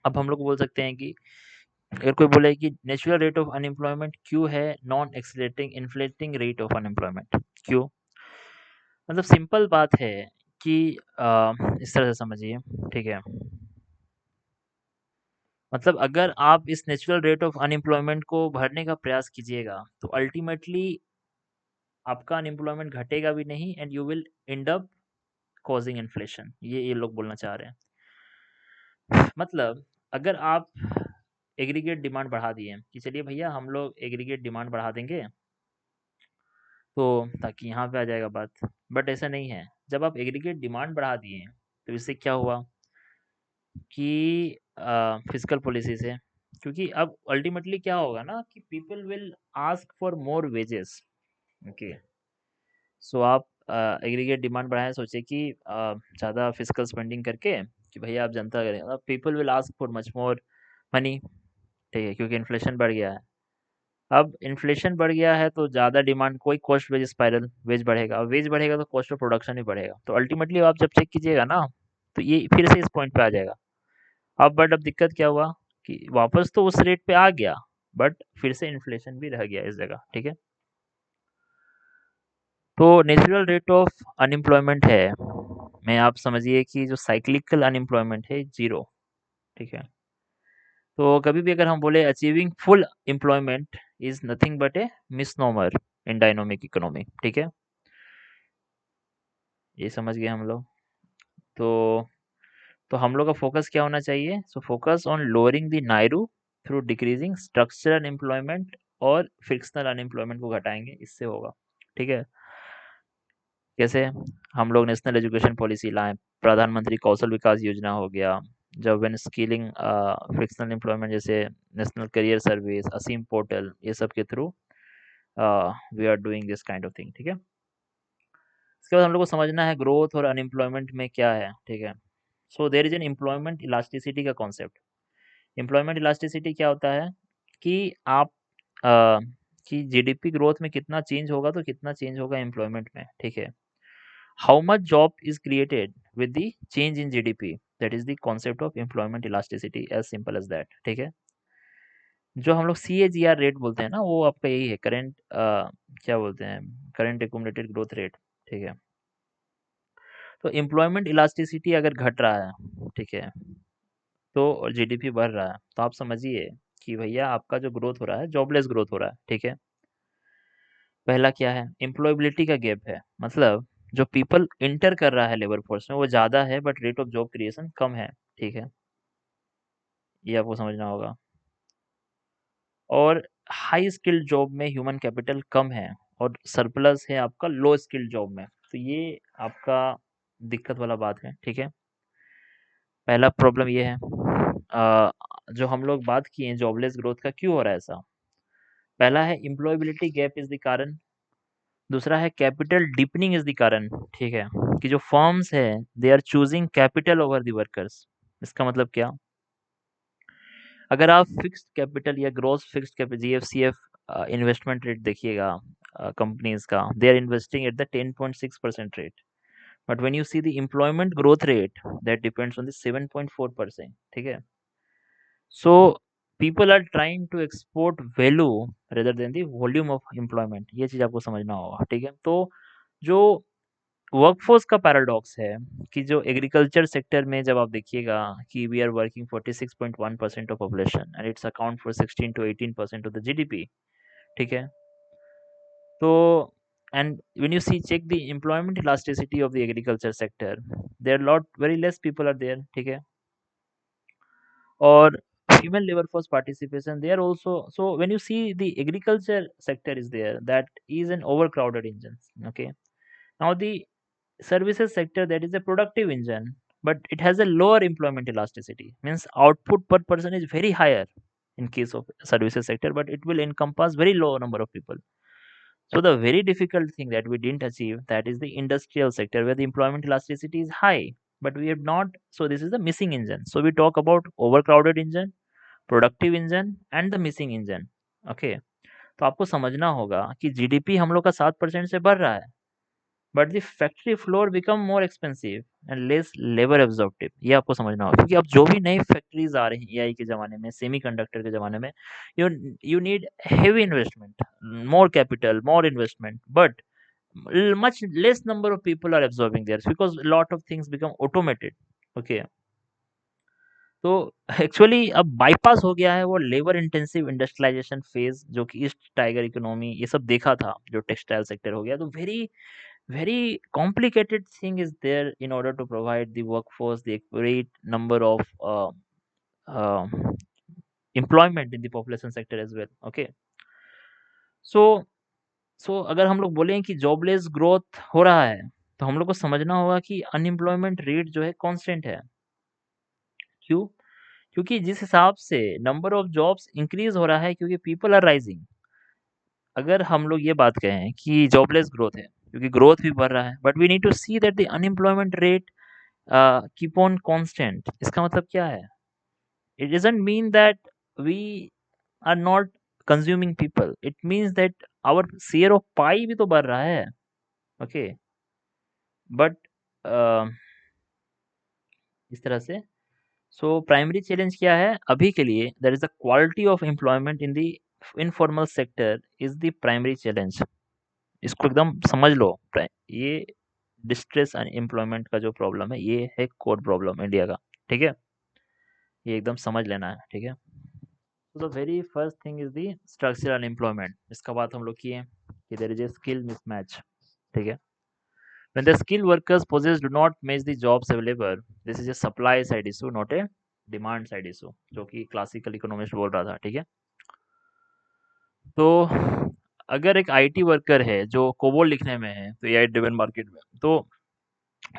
अब हम लोग बोल सकते हैं कि अगर कोई बोले कि नेचुरल रेट ऑफ अनएम्प्लॉयमेंट क्यों है non accelerating inflating rate of unemployment, क्यों? मतलब सिंपल बात है कि इस तरह से समझिए। ठीक है, मतलब अगर आप इस नेचुरल रेट ऑफ अनएम्प्लॉयमेंट को भरने का प्रयास कीजिएगा, तो अल्टीमेटली आपका अनएम्प्लॉयमेंट घटेगा भी नहीं and you will and up causing inflation. ये लोग बोलना चाह रहे हैं। मतलब अगर आप एग्रीगेट डिमांड बढ़ा दिए कि चलिए भैया हम लोग एग्रीगेट डिमांड बढ़ा देंगे, तो ताकि यहाँ पे आ जाएगा बात, बट ऐसा नहीं है। जब आप एग्रीगेट डिमांड बढ़ा दिए तो इससे क्या हुआ कि फिजिकल पॉलिसी से क्योंकि अब अल्टीमेटली क्या होगा ना कि people will ask for more wages. Okay, so आप एग्रीगेट डिमांड बढ़ाएं, सोचे कि ज़्यादा फिजिकल स्पेंडिंग करके कि भैया आप जनता करें, अब people will ask for much more money. ठीक है, क्योंकि इन्फ्लेशन बढ़ गया है। अब इन्फ्लेशन बढ़ गया है तो ज़्यादा डिमांड, कोई कॉस्ट वेज स्पाइरल, वेज बढ़ेगा, और वेज बढ़ेगा तो कॉस्ट ऑफ प्रोडक्शन भी बढ़ेगा। तो अल्टीमेटली आप जब चेक कीजिएगा ना, तो ये फिर से इस पॉइंट पे आ जाएगा। अब दिक्कत क्या हुआ कि वापस तो उस रेट पे आ गया, बट फिर से इन्फ्लेशन भी रह गया इस जगह। ठीक है, तो नेचुरल रेट ऑफ अनएम्प्लॉयमेंट है, मैं आप समझिए कि जो साइक्लिकल अनएम्प्लॉयमेंट है, जीरो। ठीक है, तो कभी भी अगर हम बोले achieving full employment is nothing but A misnomer in dynamic economy. ठीक है, ये समझ गए हम लोग। तो हम लोग का फोकस क्या होना चाहिए? So focus on lowering the NAIRU through decreasing structural unemployment, और फ्रिक्शनल अनएम्प्लॉयमेंट को घटाएंगे, इससे होगा। ठीक है, कैसे? हम लोग नेशनल एजुकेशन पॉलिसी लाएं, प्रधानमंत्री कौशल विकास योजना हो गया, job and skilling, frictional employment जैसे national career service, ASEEM portal, ये सब के through we are doing this kind of thing. ठीक है, इसके बाद हम लोग को समझना है ग्रोथ और अनएम्प्लॉयमेंट में क्या है। ठीक है, so there is an employment elasticity का कॉन्सेप्ट। एम्प्लॉयमेंट इलास्टिसिटी क्या होता है कि आप अ, कि जीडीपी ग्रोथ में कितना चेंज होगा तो कितना चेंज होगा एम्प्लॉयमेंट में। ठीक है, how much job is created with the change in GDP, that is the concept of employment elasticity, as simple as that. ठीक है, जो हम लोग सी ए जी आर रेट बोलते हैं ना, वो आपका यही है, करेंट क्या बोलते हैं, करेंट एक्यूमुलेटेड ग्रोथ रेट। ठीक है, तो एम्प्लॉयमेंट इलास्टिसिटी अगर घट रहा है, ठीक है, तो और जीडीपी बढ़ रहा है, तो आप समझिए कि भैया आपका जो ग्रोथ हो रहा है, जॉबलेस ग्रोथ हो रहा है। ठीक है, पहला क्या है, एम्प्लॉयबिलिटी का गैप है, मतलब जो पीपल इंटर कर रहा है लेबर फोर्स में वो ज़्यादा है, but rate of job creation कम है। ठीक है, ये आपको समझना होगा। और हाई स्किल्ड जॉब में ह्यूमन कैपिटल कम है, और सरप्लस है आपका लो स्किल्ड जॉब में, तो ये आपका दिक्कत वाला बात है। ठीक है, पहला प्रॉब्लम ये है। जो हम लोग बात किए जॉबलेस ग्रोथ का क्यों हो रहा है ऐसा, पहला है एम्प्लॉयबिलिटी गैप इज द कारण, दूसरा है कैपिटल डीपनिंग इज द कारण। ठीक है, कि जो फर्म्स है they are choosing capital over the workers. इसका मतलब क्या, अगर आप फिक्स्ड कैपिटल या gross fixed capital GFCF investment rate देखिएगा कंपनीज का, they are investing at the 10.6% rate, but when you see the employment growth rate that depends on the 7.4%। ठीक है, so people are trying to export value rather than the volume of employment, ये चीज आपको समझना होगा। ठीक है, तो जो वर्कफोर्स का पैराडॉक्स है कि जो एग्रीकल्चर सेक्टर में जब आप देखिएगा कि we are working 46.1% of population and it's account for 16 to 18% of the GDP. ठीक है, तो and when you see check the employment elasticity of the agriculture sector, there lot very less people are there. ठीक है, और female labor force participation they are also, so when you see the agriculture sector is there, that is an overcrowded engine. Okay, now the services sector, that is a productive engine, but it has a lower employment elasticity, means output per person is very higher in case of services sector, but it will encompass very low number of people. So the very difficult thing that we didn't achieve, that is the industrial sector where the employment elasticity is high, but we have not. So this is the missing engine. So we talk about overcrowded engine, productive engine and the missing engine. Okay, तो आपको समझना होगा कि GDP हम लोग का 7% से बढ़ रहा है, but the factory floor become more expensive and less labour absorptive, ये आपको समझना होगा, क्योंकि अब जो भी नई फैक्ट्रीज आ रही हैं एआई के ज़माने में, सेमीकंडक्टर के ज़माने में, you you need heavy investment, more capital, more investment, but much less number of people are absorbing there because a lot of things become automated. Okay, तो एक्चुअली अब बाईपास हो गया है वो लेबर इंटेंसिव इंडस्ट्रियलाइजेशन फेज, जो कि east tiger economy ये सब देखा था, जो टेक्सटाइल सेक्टर हो गया, तो very very complicated thing is there in order to provide the workforce the great number of employment in the population sector as well. Okay, so अगर हम लोग बोलें कि जॉबलेस ग्रोथ हो रहा है, तो हम लोग को समझना होगा कि अनएम्प्लॉयमेंट रेट जो है कांस्टेंट है। क्यों? क्योंकि जिस हिसाब से नंबर ऑफ जॉब्स इंक्रीज हो रहा है, क्योंकि पीपल आर राइजिंग। अगर हम लोग ये बात कहें कि जॉबलेस ग्रोथ है, क्योंकि ग्रोथ भी बढ़ रहा है, but we need to see that the unemployment rate keep on constant. इसका मतलब क्या है? It doesn't mean that we are not consuming people, it means that our share of pie भी तो बढ़ रहा है। ओके, बट इस तरह से सो प्राइमरी चैलेंज क्या है अभी के लिए? That is the quality of employment in the informal sector is the primary challenge. इसको एकदम समझ लो। ये डिस्ट्रेस एंड एम्प्लॉयमेंट का जो प्रॉब्लम है, ये है कोर प्रॉब्लम इंडिया का। ठीक है, ये एकदम समझ लेना है। ठीक है, तो the very first thing is the structural unemployment. इसका बात हम लोग किए कि there is a skill mismatch. ठीक है, when the skilled workers possessed do not match the jobs available, this is a supply side issue, not a demand side issue, जो कि क्लासिकल इकोनॉमिस्ट बोल रहा था। ठीक है, तो अगर एक आईटी वर्कर है जो कोबोल लिखने में है, तो एआई ड्रिवन मार्केट में, तो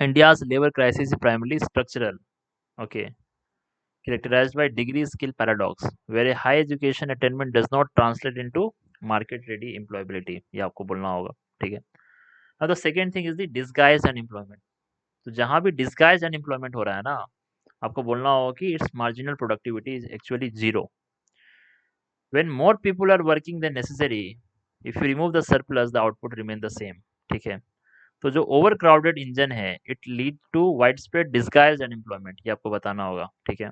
India's labour crisis primarily structural. Okay, characterized by degree skill paradox where a high education attainment does not translate into market ready employability। ये आपको बोलना होगा। ठीक है, now the second thing is the disguised unemployment। तो जहां भी disguised unemployment हो रहा है ना, आपको बोलना होगा कि its marginal productivity is actually zero। when more people are working than necessary, if you remove the surplus, the output remain the same। ठीक है, तो जो ओवर क्राउडेड इंजन है, it lead to widespread disguise unemployment, ये आपको बताना होगा। ठीक है,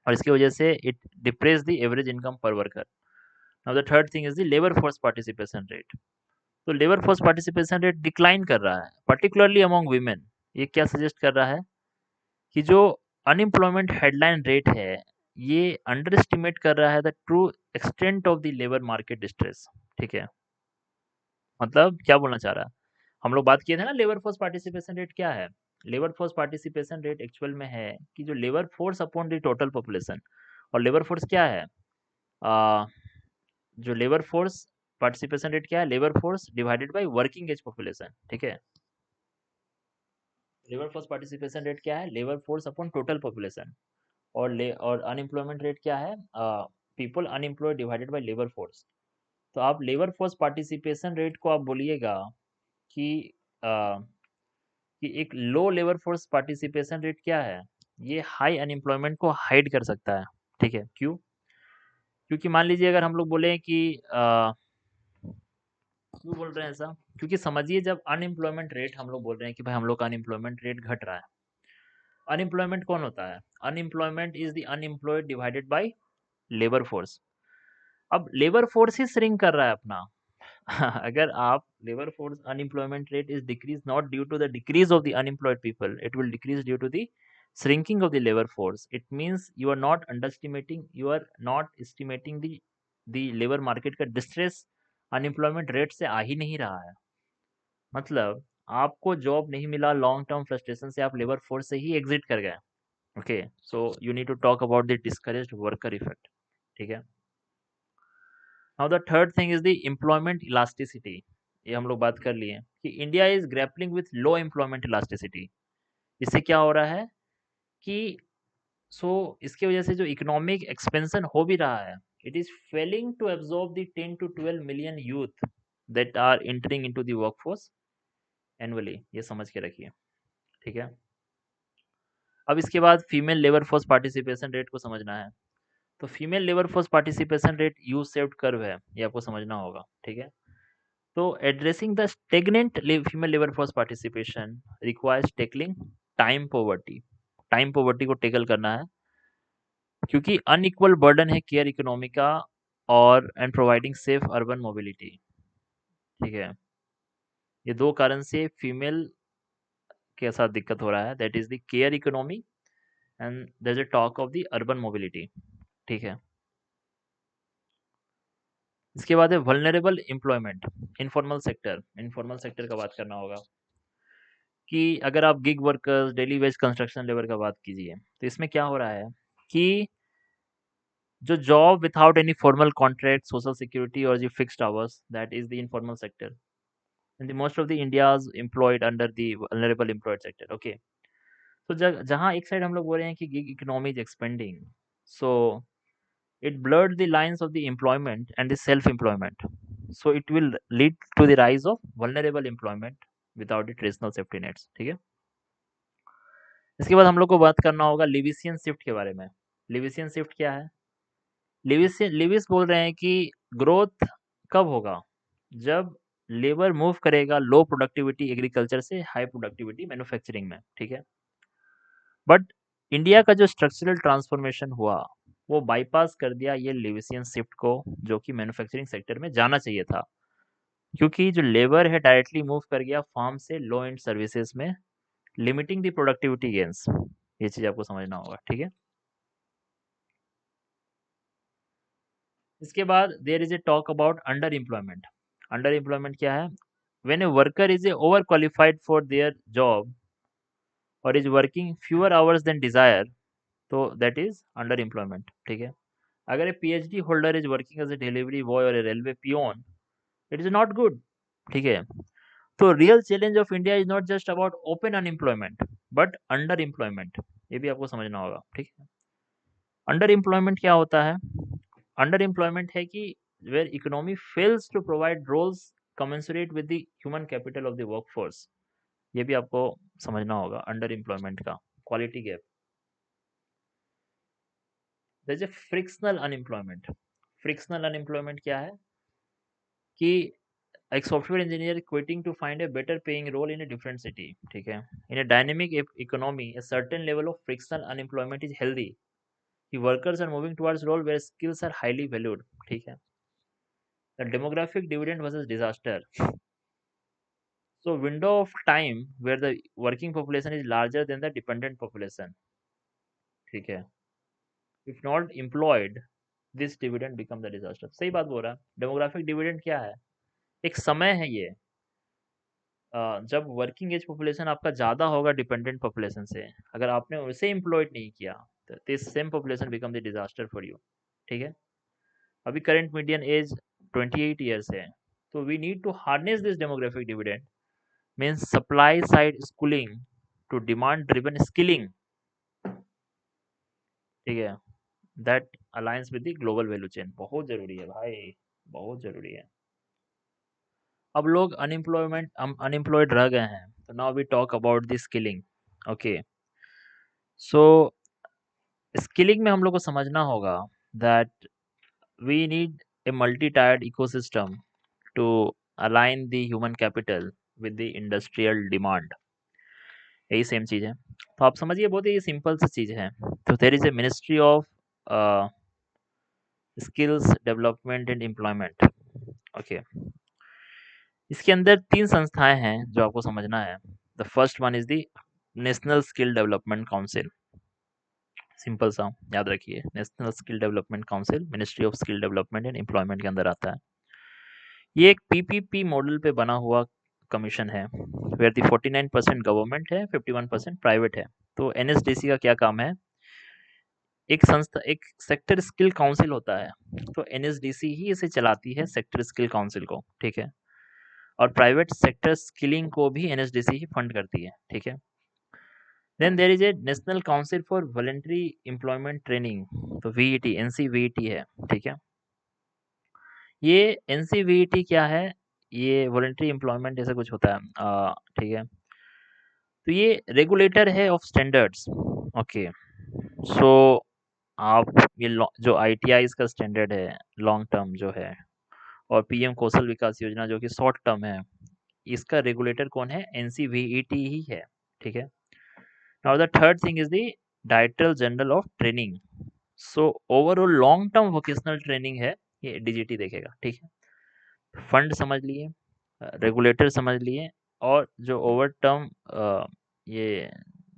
और इसकी वजह से it depress the average income per worker. Now the third thing is the labour force participation rate. तो labour force participation rate decline कर रहा है, पर्टिकुलरली अमॉन्ग वीमेन। ये क्या सजेस्ट कर रहा है कि जो अनएम्प्लॉयमेंट हेडलाइन रेट है, ये अंडर एस्टिमेट कर रहा है the true extent of the labour market distress. ठीक है, मतलब क्या बोलना चाह रहा है? हम लोग बात किए थे ना लेबर फोर्स पार्टिसिपेशन रेट क्या है। Labour force participation rate actual में है कि जो labour force upon the total population. और लेबर फोर्स क्या है? आ, जो लेबर फोर्स पार्टिसिपेशन रेट क्या है? Labour force divided by working age population. ठीक है, लेबर फोर्स पार्टिसिपेशन रेट क्या है? Labour force upon total population. और अनएम्प्लॉयमेंट रेट क्या है? People unemployed divided by labour force. तो आप लेबर फोर्स पार्टिसिपेशन रेट को आप बोलिएगा कि आ, कि एक लो लेबर फोर्स पार्टिसिपेशन रेट क्या है? ये हाई अनएम्प्लॉयमेंट को हाइड कर सकता है। ठीक है, क्यों? क्योंकि मान लीजिए अगर हम लोग बोले कि क्यों बोल रहे हैं ऐसा? क्योंकि समझिए, जब अनएम्प्लॉयमेंट रेट हम लोग बोल रहे हैं कि भाई हम लोग का अनएम्प्लॉयमेंट रेट घट रहा है। अनएम्प्लॉयमेंट कौन होता है? Unemployment is the unemployed divided by labour force. अब लेबर फोर्स ही श्रिंक कर रहा है अपना। अगर आप labour force unemployment rate is decreased not due to the decrease of the unemployed people, it will decrease due to the shrinking of the labor force। it means you are not underestimating, you are not estimating the labor market का distress unemployment rate से आ ही नहीं रहा है। मतलब आपको job नहीं मिला, long term frustration से आप लेबर फोर्स से ही एग्जिट कर गए। Okay, so you need to talk about the discouraged worker effect. ठीक है, now the third thing is the employment elasticity. ये हम लोग बात कर लिए कि India is grappling with low employment elasticity. इससे क्या हो रहा है कि इसकी वजह से जो इकोनॉमिक एक्सपेंशन हो भी रहा है, it is failing to absorb the 10 to 12 million youth that are entering into the workforce annually. ये समझ के रखिए। ठीक है, अब इसके बाद female labour force participation rate को समझना है। तो female labour force participation rate U shaped curve है, ये आपको समझना होगा। ठीक है, तो addressing the stagnant female labor force participation requires tackling time poverty। Time poverty को टेकल करना है, क्योंकि अनइक्वल बर्डन है केयर इकोनॉमी का और and providing safe urban mobility. ठीक है, ये दो कारण से फीमेल के साथ दिक्कत हो रहा है, that is the care economy and there is a talk of the urban mobility. ठीक है, इसके बाद है vulnerable employment, informal sector. Informal sector का बात करना होगा कि अगर आप gig workers, daily wage construction labour का बात कीजिए, तो इसमें क्या हो रहा है कि जो job without any formal contract, social security और जो fixed hours, that is the informal sector and the most of the India's employed under the vulnerable employed sector. Okay, तो जहाँ एक साइड हम लोग बोल रहे हैं कि gig economy is expanding, so it blurred the lines of the employment and the self employment, so it will lead to the rise of vulnerable employment without the traditional safety nets। ठीक है, इसके बाद हम लोग को बात करना होगा लिविसियन शिफ्ट के बारे में। लिविसियन शिफ्ट क्या है? लिविस बोल रहे हैं कि ग्रोथ कब होगा? जब लेबर मूव करेगा लो प्रोडक्टिविटी एग्रीकल्चर से हाई प्रोडक्टिविटी मैन्युफैक्चरिंग में। ठीक है, बट इंडिया का जो स्ट्रक्चरल ट्रांसफॉर्मेशन हुआ वो बाईपास कर दिया ये लिविसियन शिफ्ट को, जो कि मैन्युफैक्चरिंग सेक्टर में जाना चाहिए था, क्योंकि जो लेबर है डायरेक्टली मूव कर गया फार्म से लो एंड सर्विसेज में, लिमिटिंग द प्रोडक्टिविटी गेन्स। ये चीज आपको समझना होगा। ठीक है, इसके बाद there is a talk about under employment. Under employment क्या है? When a worker is a over qualified for their job और is working fewer hours than desire, तो दैट इज अंडर एम्प्लॉयमेंट। ठीक है, अगर a PhD holder is working as a delivery boy और a railway peon, it is not good. ठीक है, तो real challenge of India is not just about open unemployment but under employment. ये भी आपको समझना होगा। ठीक है, अंडर एम्प्लॉयमेंट क्या होता है? अंडर एम्प्लॉयमेंट है कि where economy fails to provide roles commensurate with the human capital of the workforce। ये भी आपको समझना होगा अंडर एम्प्लॉयमेंट का क्वालिटी गैप। जैसे फ्रिक्शनल अनएम्प्लॉयमेंट। फ्रिक्शनल अनएम्प्लॉयमेंट क्या है? कि एक software engineer quitting to find a better paying role in a different city. ठीक है, in a dynamic economy a certain level of frictional unemployment is healthy, कि workers are moving towards role where skills are highly valued। ठीक है, the demographic dividend versus disaster। So window of time where the working population is larger than the dependent population। ठीक है, if not employed this dividend become the disaster। सही बात बोल रहा है। Demographic dividend क्या है? एक समय है ये, जब वर्किंग एज पॉपुलेशन आपका ज़्यादा होगा डिपेंडेंट पॉपुलेशन से, अगर आपने उसे एम्प्लॉयड नहीं किया तो this same population become the disaster for you. ठीक है, अभी करंट मीडियन एज 28 ईयर्स है, तो we need to harness this demographic dividend, means supply side schooling to demand driven skilling. ठीक है, that alliance with the global value chain बहुत जरूरी है भाई, बहुत जरूरी है। अब लोग अनएम्प्लॉयमेंट हम अनएम्प्लॉयड रह गए हैं, तो now we talk about the skilling. Okay, so skilling में हम लोग को समझना होगा that we need a multi tiered ecosystem to align the human capital with the industrial demand. यही सेम चीज़ है। तो आप समझिए, बहुत ही सिंपल सी चीज़ है। तो there is a ministry of skills development and employment. Okay, इसके अंदर तीन संस्थाएं हैं जो आपको समझना है। The first one is the national skill development council. Simple सा याद रखिए, national skill development council ministry of skill development and employment के अंदर आता है। ये एक पीपीपी मॉडल पे बना हुआ कमीशन है, वेयर दी 49% गवर्नमेंट है, 51% प्राइवेट है। तो एनएसडीसी का क्या काम है? एक संस्था, एक सेक्टर स्किल काउंसिल होता है, तो एनएसडीसी ही इसे चलाती है सेक्टर स्किल काउंसिल को। ठीक है, और प्राइवेट सेक्टर स्किलिंग को भी एनएसडीसी ही फंड करती है। ठीक है, then there is a national council for voluntary employment training, तो वीईटी एनसीवीईटी है। ठीक है, ये एनसीवीईटी क्या है? ये वॉलंटरी एम्प्लॉयमेंट जैसा कुछ होता है। ठीक है, तो ये रेगुलेटर है ऑफ स्टैंडर्ड्स। ओके, सो आप ये जो आईटीआईज का स्टैंडर्ड है लॉन्ग टर्म जो है, और पीएम कौशल विकास योजना जो कि शॉर्ट टर्म है, इसका रेगुलेटर कौन है? एनसीवीईटी ही है। ठीक है, now the third thing is the director general of training. So overall long term vocational training है, ये डीजीटी देखेगा। ठीक है, फंड समझ लिए, रेगुलेटर समझ लिए, और जो ओवर टर्म ये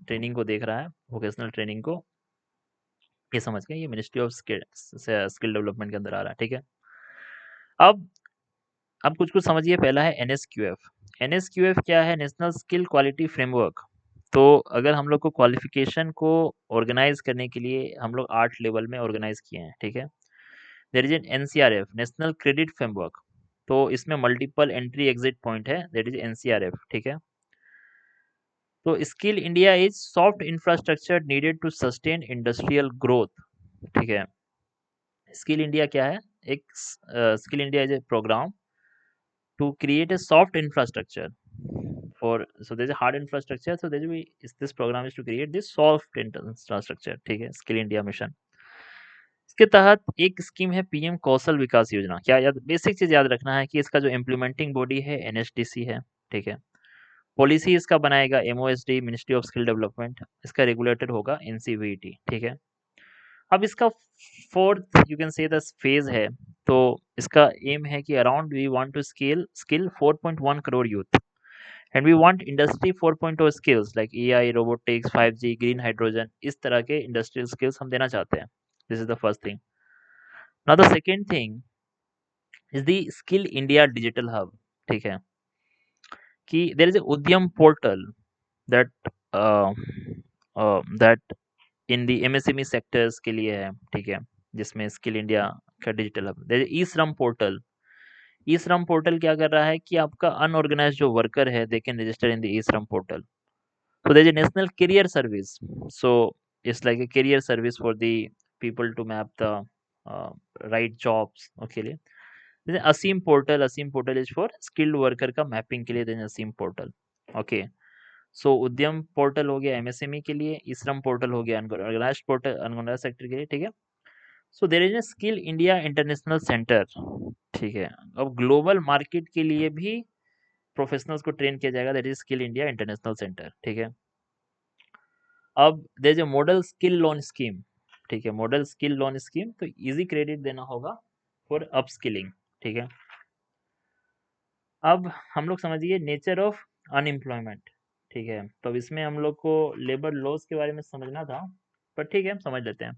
ट्रेनिंग को देख रहा है, वोकेशनल ट्रेनिंग को, ये समझ गए, ये मिनिस्ट्री ऑफ स्किल डेवलपमेंट के अंदर आ रहा है। ठीक है, अब अब कुछ कुछ समझिए। पहला है एनएसक्यूएफ। एनएसक्यूएफ क्या है? National skill quality framework. तो अगर हम लोग को क्वालिफिकेशन को ऑर्गेनाइज करने के लिए हम लोग 8 लेवल में ऑर्गेनाइज किए हैं। ठीक है, there is an NCRF, national credit framework, तो इसमें मल्टीपल एंट्री एग्जिट पॉइंट है, दैट इज एनसीआरएफ। ठीक है, तो skill India is soft infrastructure needed to sustain industrial growth, ठीक है। स्किल इंडिया क्या है? एक skill India is a program to create a soft infrastructure for, so there's a hard infrastructure, so there's we this program is to create this soft infrastructure, ठीक है, skill India mission. इसके तहत एक scheme है PM कौशल विकास योजना। क्या याद, basic चीज याद रखना है कि इसका जो इम्प्लीमेंटिंग बॉडी है एनएचडीसी है, ठीक है। पॉलिसी इसका बनाएगा MOSD, ministry of skill development. इसका रेगुलेटर होगा एनसीवीटी, ठीक है। अब इसका fourth you can say the phase है। तो इसका एम है कि around we want to skill 4.1 crore youth and we want industry 4.0 skills like AI, robotics, 5G, green hydrogen, इस तरह के इंडस्ट्रियल स्किल्स हम देना चाहते हैं। This is the first thing. Now the second thing is the skill India digital hub, ठीक है, कि देयर इज ए उद्यम portal that that in the MSME sectors के लिए है, ठीक है, जिसमें स्किल इंडिया का डिजिटल हब। ई श्रम पोर्टल, ई श्रम पोर्टल क्या कर रहा है कि आपका अनऑर्गेनाइज जो वर्कर है they can register in the e Shram portal. So there is a national career service, so it's like a career service for the people to map the right jobs, okay लिए। Then ASEEM portal is for skilled worker का mapping के लिए, then ASEEM portal, okay. So Udyam portal हो गया MSME के लिए, ई Shram portal हो गया अनऑर्गेनाइज्ड पोर्टल, अनऑर्गेनाइज्ड सेक्टर के लिए, ठीक है। So there is a skill India international centre, ठीक है। अब ग्लोबल मार्केट के लिए भी प्रोफेशनल्स को ट्रेन किया जाएगा, that is skill India international centre, ठीक है। अब there is a model skill loan scheme, ठीक है, मॉडल स्किल लोन स्कीम, तो इजी क्रेडिट देना होगा फॉर अपस्किलिंग, ठीक है। अब हम लोग समझिए नेचर ऑफ अनएम्प्लॉयमेंट, ठीक है। तो अब इसमें हम लोग को लेबर लॉज के बारे में समझना था, पर ठीक है हम समझ लेते हैं।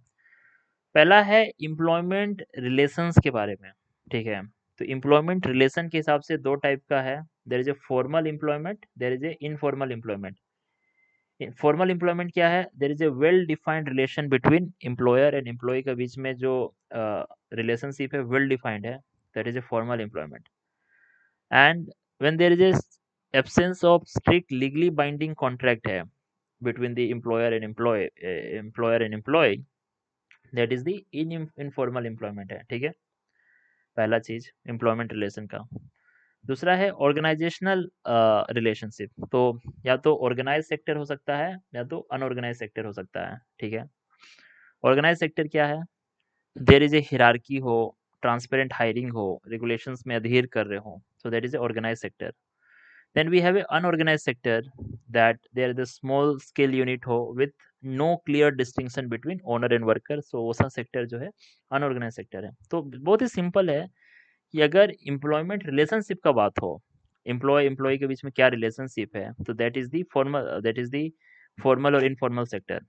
पहला है एम्प्लॉयमेंट रिलेशंस के बारे में, ठीक है। तो एम्प्लॉयमेंट रिलेशन के हिसाब से दो टाइप का है, there is a formal employment, there is an informal employment. Formal employment क्या है? There is a well defined relation between employer and employee के बीच में जो रिलेशनशिप है वेल डिफाइंड है, that is a formal employment. And when there is a absence of strict legally binding contract है between the employer and employee, that is the informal employment है, ठीक है। पहला चीज एम्प्लॉयमेंट रिलेशन का। दूसरा है ऑर्गेनाइजेशनल रिलेशनशिप, तो या तो ऑर्गेनाइज सेक्टर हो सकता है या तो अनऑर्गेनाइज सेक्टर हो सकता है, ठीक है। ऑर्गेनाइज सेक्टर क्या है? देयर इज ए हिरार्की हो, ट्रांसपेरेंट हायरिंग हो, रेगुलेशंस में अधेर कर रहे हो, so that is a organised sector. Then we have a unorganised sector, that there is a small scale unit हो with no clear distinction between owner and worker, so वो सा sector जो है unorganised sector है। तो बहुत ही simple है कि अगर एम्प्लॉयमेंट रिलेशनशिप का बात हो, एम्प्लॉय एम्प्लॉय के बीच में क्या रिलेशनशिप है, तो दैट इज द फॉर्मल और इनफॉर्मल सेक्टर।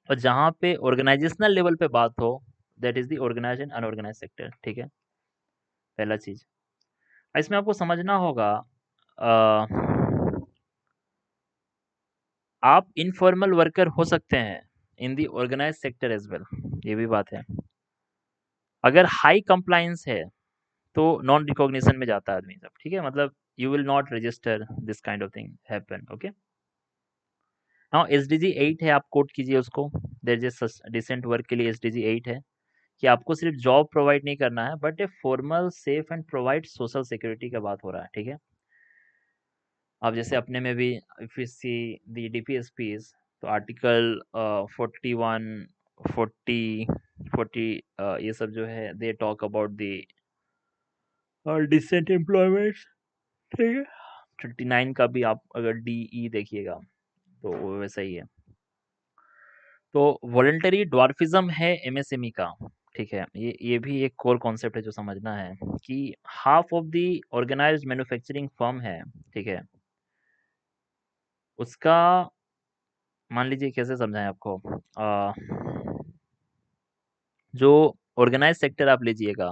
और जहाँ पे ऑर्गेनाइजेशनल लेवल पे बात हो, that is the organise and unorganise sector, ठीक है। पहला चीज इसमें आपको समझना होगा, आप इनफॉर्मल वर्कर हो सकते हैं इन दी ऑर्गेनाइज सेक्टर एज वेल, ये भी बात है। अगर हाई कंप्लायंस है तो नॉन रिकॉग्निशन में जाता है आदमी सब, ठीक है, मतलब you will not register this kind of thing happen, okay. Now SDG 8 है, आप कोट कीजिए उसको। There is a decent work के लिए एसडीजी 8 है कि आपको सिर्फ जॉब प्रोवाइड नहीं करना है but a formal safe and provide social security का बात हो रहा है, ठीक है। अब जैसे अपने में भी if you see the DPSPs, तो आर्टिकल 41 40 40 ये सब जो है they talk about the decent employment, ठीक है। 39 का भी आप अगर डीई देखिएगा तो वो वैसा ही है। तो वॉलंटरी ड्वार्फिज्म है एमएसएमई का, ठीक है। ये भी एक कोर कॉन्सेप्ट है जो समझना है कि half of the organised manufacturing firm है, ठीक है, उसका मान लीजिए कैसे समझाएं आपको, जो ऑर्गेनाइज सेक्टर आप लीजिएगा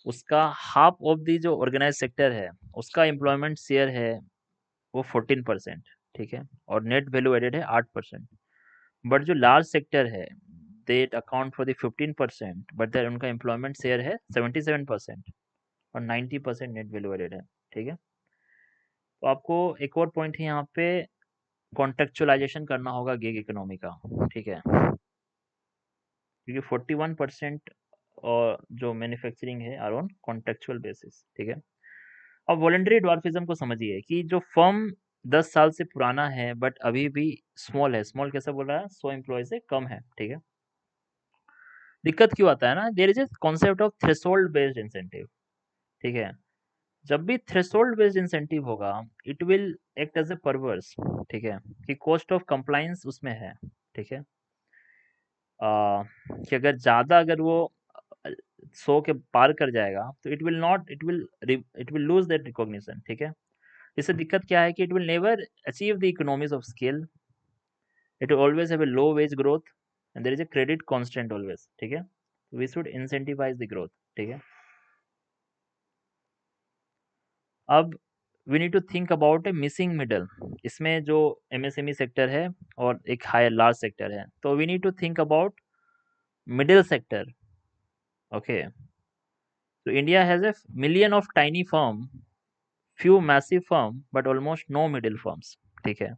उसका हाफ ऑफ दी जो ऑर्गेनाइज सेक्टर है उसका एम्प्लॉयमेंट शेयर है वो 14%, ठीक है, और नेट वैल्यू एडेड है 8%। बट जो लार्ज सेक्टर है they account for the 15%, but there उनका एम्प्लॉयमेंट शेयर है 77% और 90% नेट वैल्यू एडेड है, ठीक है। तो आपको एक और पॉइंट है यहाँ पे, कॉन्टेक्चुअलाइजेशन करना होगा गिग इकोनॉमी का, ठीक है, क्योंकि 41% और जो मैन्युफैक्चरिंग है आर ऑन कॉन्टेक्चुअल बेसिस, ठीक है। अब वॉलंटरी ड्वार्फिज्म को समझिए कि जो फर्म 10 साल से पुराना है बट अभी भी स्मॉल है, स्मॉल कैसे बोल रहा है, 100 एम्प्लॉय से कम है, ठीक है। दिक्कत क्यों आता है ना, there is a concept of threshold based incentive, ठीक है। जब भी थ्रेशोल्ड बेस्ड इंसेंटिव होगा it will act as a perverse, ठीक है, कि कॉस्ट ऑफ कंप्लायंस उसमें है, ठीक है। कि अगर ज़्यादा अगर वो 100 के पार कर जाएगा तो it will lose that recognition, ठीक है। इससे दिक्कत क्या है कि it will never achieve the economies of scale, it will always have a low wage growth and there is a credit constant always, ठीक है। We should incentivise the growth, ठीक है। अब we need to think about a missing middle, इसमें जो MSME sector है और एक हायर लार्ज सेक्टर है, तो we need to think about middle sector, okay. So India has a million of tiny firm, few massive firm, but almost no middle firms. ठीक है.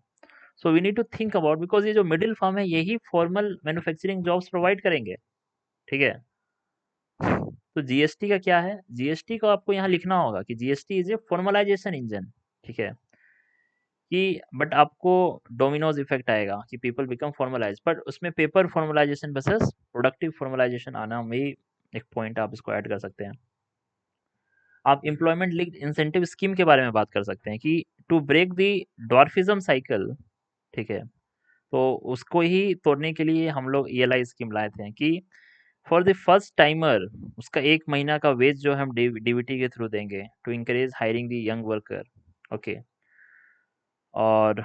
So we need to think about because ये जो middle firm है यही formal manufacturing jobs provide करेंगे. ठीक है. तो जीएसटी का क्या है? जीएसटी को आपको यहाँ लिखना होगा कि GST is a formalisation engine. ठीक है. कि बट आपको डोमिनोज इफेक्ट आएगा कि पीपल बिकम फॉर्मलाइज, बट उसमें paper formalisation versus productive formalisation आना भी एक पॉइंट आप इसको ऐड कर सकते हैं. आप एम्प्लॉयमेंट लिंक्ड इंसेंटिव स्कीम के बारे में बात कर सकते हैं कि टू ब्रेक द डॉर्फिज्म साइकिल, ठीक है, तो उसको ही तोड़ने के लिए हम लोग ईएलआई स्कीम लाए थे कि फॉर द फर्स्ट टाइमर उसका 1 महीना का वेज जो हम डीबीटी के थ्रू देंगे to encourage hiring the young worker, okay. और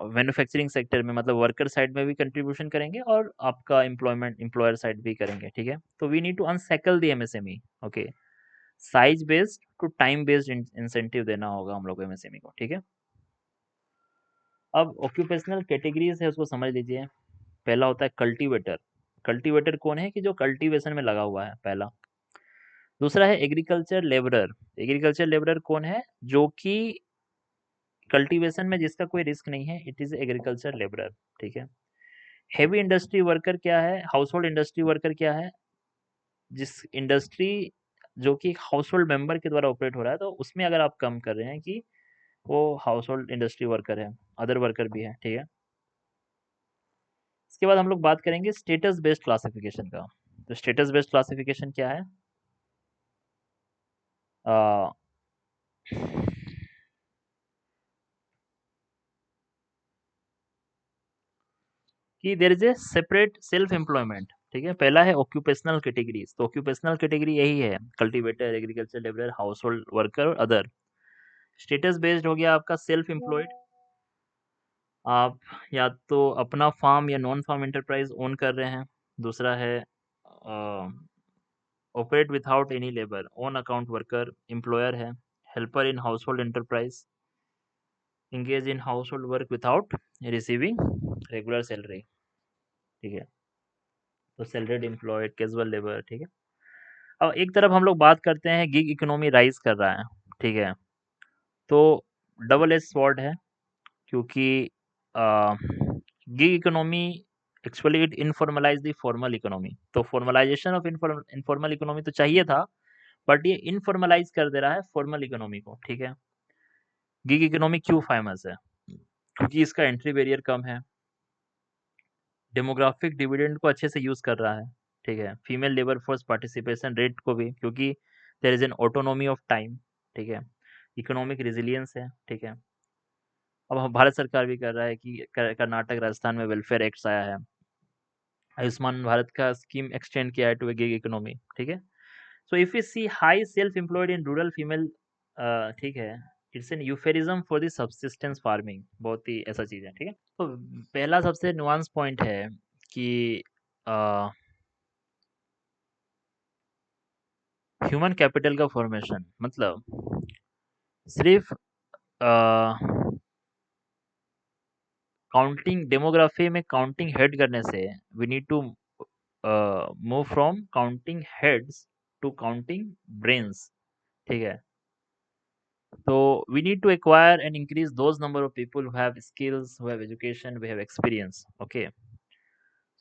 मैन्युफैक्चरिंग सेक्टर में मतलब वर्कर साइड में भी कंट्रीब्यूशन करेंगे और आपका एम्प्लॉयमेंट एम्प्लॉयर साइड भी करेंगे, ठीक है। तो we need to unshackle the MSME, okay. Size based to time based incentive देना होगा हम लोग को एमएसएमई को, ठीक है। अब ऑक्यूपेशनल कैटेगरीज है उसको समझ लीजिए. पहला होता है कल्टीवेटर. कल्टीवेटर कौन है कि जो कल्टीवेशन में लगा हुआ है, पहला. दूसरा है एग्रीकल्चर लेबरर. एग्रीकल्चर लेबरर कौन है, जो कि कल्टीवेशन में जिसका कोई रिस्क नहीं है, इट इज एग्रीकल्चर लेबरर, ठीक है. हेवी इंडस्ट्री वर्कर क्या है, हाउस होल्ड इंडस्ट्री वर्कर क्या है, जिस इंडस्ट्री जो कि हाउस होल्ड मेंबर के द्वारा ऑपरेट हो रहा है, तो उसमें अगर आप कम कर रहे हैं कि वो हाउस होल्ड इंडस्ट्री वर्कर है, अदर वर्कर भी है, ठीक है. इसके बाद हम लोग बात करेंगे स्टेटस बेस्ड क्लासिफिकेशन का. तो स्टेटस बेस्ड क्लासिफिकेशन क्या है, आ, कि there is a separate self employment, ठीक है. पहला है ऑक्यूपेशनल कैटेगरीज. तो ऑक्यूपेशनल कैटेगरी यही है, cultivator, agriculture labourer, house hold worker और अदर. स्टेटस बेस्ड हो गया आपका सेल्फ एम्प्लॉयड. आप या तो अपना फार्म या नॉन फार्म एंटरप्राइज ओन कर रहे हैं. दूसरा है operate without any labour, own account worker, employer है. Helper in household enterprise, engage in household work without receiving regular salary, ठीक है. तो सैलरीड एम्प्लॉयड, कैजुअल लेबर, ठीक है. अब एक तरफ हम लोग बात करते हैं गिग इकोनॉमी राइज कर रहा है, ठीक है. तो डबल एज स्वॉर्ड है, क्योंकि gig economy actually it informalise the formal economy. तो फॉर्मलाइजेशन ऑफ इनफॉर्मल इकोनॉमी तो चाहिए था, बट ये इनफॉर्मलाइज कर दे रहा है फॉर्मल इकोनॉमी को, ठीक है. गिग इकोनॉमी क्यों फेमस है, क्योंकि इसका एंट्री बैरियर कम है, डेमोग्राफिक डिविडेंड को अच्छे से यूज कर रहा है, ठीक है. Female labour force participation rate को भी, क्योंकि there is an autonomy of time, ठीक है. इकोनॉमिक रेजिलियंस है, ठीक है. अब भारत सरकार भी कर रहा है कि कर्नाटक राजस्थान में वेलफेयर एक्ट आया है, आयुष्मान भारत का स्कीम एक्सटेंड किया है टू गिग इकोनॉमी, ठीक है. So if you see high self employed in rural female, ठीक है, it's an euphemism for the subsistence farming. बहुत ही ऐसा चीज है, ठीक है. तो पहला सबसे नुआंस पॉइंट है कि ह्यूमन कैपिटल का फॉर्मेशन मतलब सिर्फ काउंटिंग डेमोग्राफी में काउंटिंग हेड करने से we need to move from counting heads to counting brains, ठीक है. तो we need to acquire and increase those number of people who have skills, who have education, who have experience. Okay,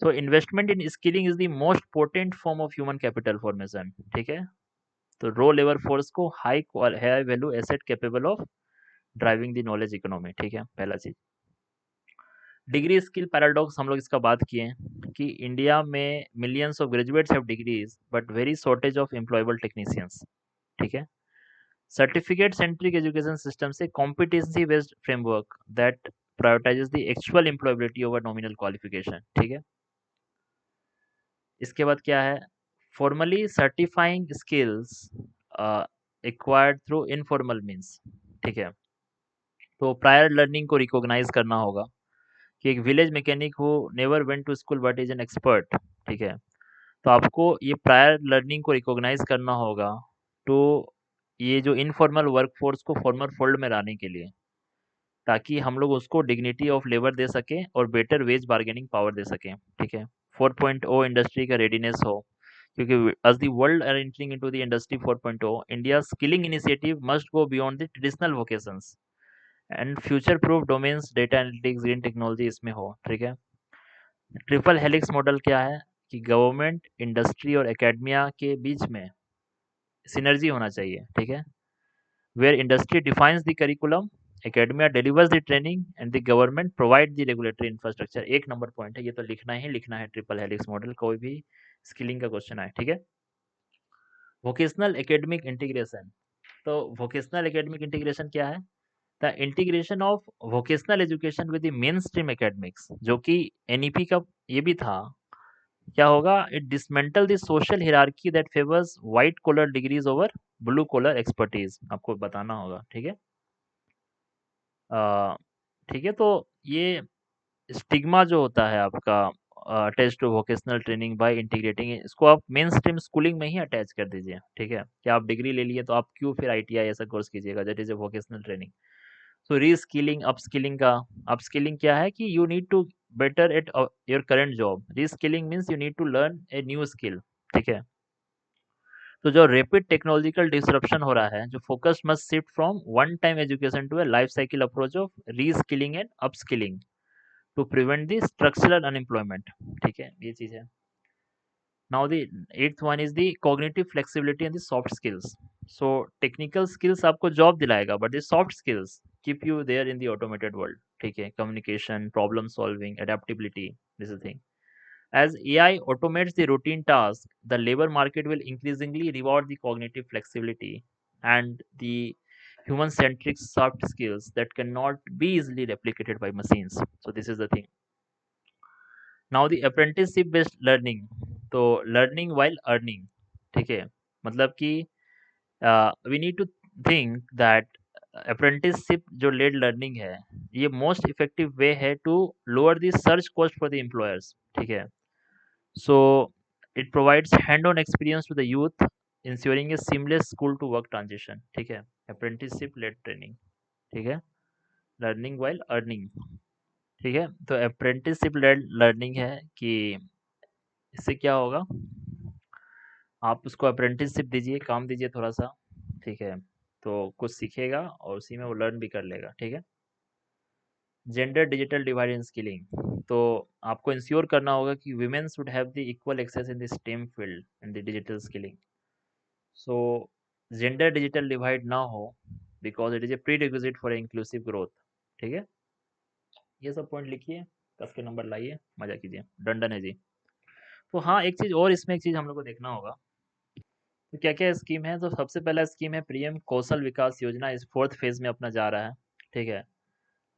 so investment in skilling is the most potent form of human capital formation. ठीक है, तो raw labour force को high value asset capable of driving the knowledge economy. ठीक है, पहला चीज। Degree skill paradox हम लोग इसका बात किए कि इंडिया में millions of graduates have degrees but very shortage of employable technicians. ठीक है, सर्टिफिकेट सेंट्रिक एजुकेशन सिस्टम से competency based framework that prioritises the actual employability over nominal qualification. ठीक है, इसके बाद क्या है, formally certifying skills acquired through informal means. ठीक है, तो प्रायर लर्निंग को रिकॉग्नाइज करना होगा कि एक village mechanic who never went to school but is an expert. ठीक है, तो आपको ये प्रायर लर्निंग को रिकॉग्नाइज करना होगा तो ये जो इनफॉर्मल वर्कफोर्स को फॉर्मल फोल्ड में लाने के लिए, ताकि हम लोग उसको डिग्निटी ऑफ लेबर दे सकें और बेटर वेज बार्गेनिंग पावर दे सकें। ठीक है, 4.0 इंडस्ट्री का रेडीनेस हो, क्योंकि as the world are entering into the industry 4.0, India's skilling initiative must go beyond the traditional vocations and future proof domains, data analytics, green technology इसमें हो। ठीक है, ट्रिपल हेलिक्स मॉडल क्या है कि गवर्नमेंट, इंडस्ट्री और एकेडमिया के बीच में सिनर्जी होना चाहिए। ठीक है, where industry defines the curriculum, academia delivers the training and the government provide the regulatory infrastructure. एक नंबर पॉइंट है, ये तो लिखना ही लिखना है ट्रिपल हेलिक्स मॉडल, कोई भी स्किलिंग का क्वेश्चन आए। ठीक है, वोकेशनल एकेडमिक इंटीग्रेशन। तो वोकेशनल एकेडमिक इंटीग्रेशन क्या है, the integration of vocational education with the main stream academics, जो कि एनईपी का ये भी था। क्या होगा, it dismantle the social hierarchy that favours white collar degrees over blue collar expertise, आपको बताना होगा। ठीक है, अ, ठीक है, तो ये स्टिग्मा जो होता है आपका attach to vocational training by integrating, इसको आप मेन स्ट्रीम स्कूलिंग में ही अटैच कर दीजिए। ठीक है, कि आप डिग्री ले लिए तो आप क्यों फिर आईटीआई ऐसा कोर्स कीजिएगा, that is a vocational training. So reskilling upskilling का, अपस्किलिंग क्या है कि you need to better at your current job, reskilling means you need to learn a new skill. ठीक है, तो जो रैपिड टेक्नोलॉजिकल डिसरप्शन हो रहा है, जो focus must shift from one time education to a life cycle approach of reskilling and upskilling to prevent the structural unemployment. ठीक है, ये चीज है। Now the eighth one is the cognitive flexibility and the soft skills. So technical skills आपको job दिलाएगा, but the soft skills keep you there in the automated world. ठीक है, communication, problem solving, adaptability, this is the thing. As AI automates the routine task, the labor market will increasingly reward the cognitive flexibility and the human-centric soft skills that cannot be easily replicated by machines. So this is the thing. Now the apprenticeship based learning, तो learning while earning. ठीक है, मतलब कि we need to think that apprenticeship जो led learning है, ये most effective way है to lower the search cost for the employers. ठीक है, so it provides hand on experience to the youth, ensuring a seamless school to work transition. ठीक है, apprenticeship lead training. ठीक है, learning while earning. ठीक है, तो अप्रेंटिसशिप लेड लर्निंग है कि इससे क्या होगा, आप उसको अप्रेंटिसशिप दीजिए, काम दीजिए थोड़ा सा। ठीक है, तो कुछ सीखेगा और उसी में वो लर्न भी कर लेगा। ठीक है, gender digital divide in skilling, तो आपको इंश्योर करना होगा कि women should have the equal access in the STEM field in the digital skilling. So gender digital divide ना हो, because it is a prerequisite for inclusive growth. ठीक है, ये सब पॉइंट लिखिए, कस के नंबर लाइए, मजा कीजिए, डन है जी। तो हाँ, एक चीज और, इसमें एक चीज हम लोग को देखना होगा, तो क्या क्या स्कीम है। तो सबसे पहला स्कीम है पीएम कौशल विकास योजना, इस फोर्थ फेज में अपना जा रहा है। ठीक है,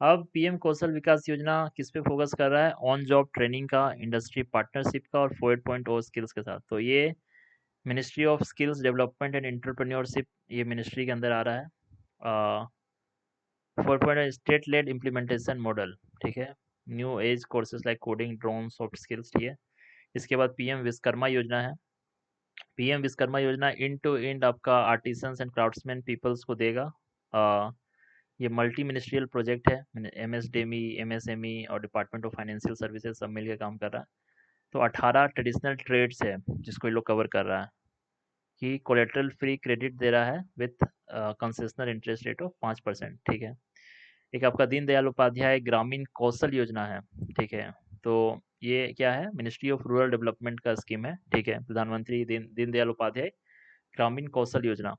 अब पीएम कौशल विकास योजना किस पे फोकस कर रहा है, ऑन जॉब ट्रेनिंग का, इंडस्ट्री पार्टनरशिप का और 4.0 स्किल्स के साथ। तो ये ministry of skills development and entrepreneurship, ये मिनिस्ट्री के अंदर आ रहा है। 4.0 स्टेट लेड इम्प्लीमेंटेशन मॉडल। ठीक है, new age courses like coding, drone, soft skills. ठीक है, इसके बाद पीएम विश्वकर्मा योजना है। पीएम विश्वकर्मा योजना इंड टू इंड आपका आर्टिसंस एंड क्राफ्ट्समैन पीपल्स को देगा। ये मल्टी मिनिस्ट्रियल प्रोजेक्ट है, एमएसडीएमई, एमएसएमई और डिपार्टमेंट ऑफ फाइनेंशियल सर्विसेज सब मिलकर काम कर रहा है। तो 18 ट्रेडिशनल ट्रेड्स है जिसको ये लोग कवर कर रहा है। कि कोलेटरल फ्री क्रेडिट दे रहा है with concessional interest rate of 5%, ठीक है। एक आपका दीनदयाल उपाध्याय ग्रामीण कौशल योजना है, ठीक है। तो ये क्या है, मिनिस्ट्री ऑफ रूरल डेवलपमेंट का स्कीम है, ठीक है। प्रधानमंत्री दीनदयाल उपाध्याय ग्रामीण कौशल योजना,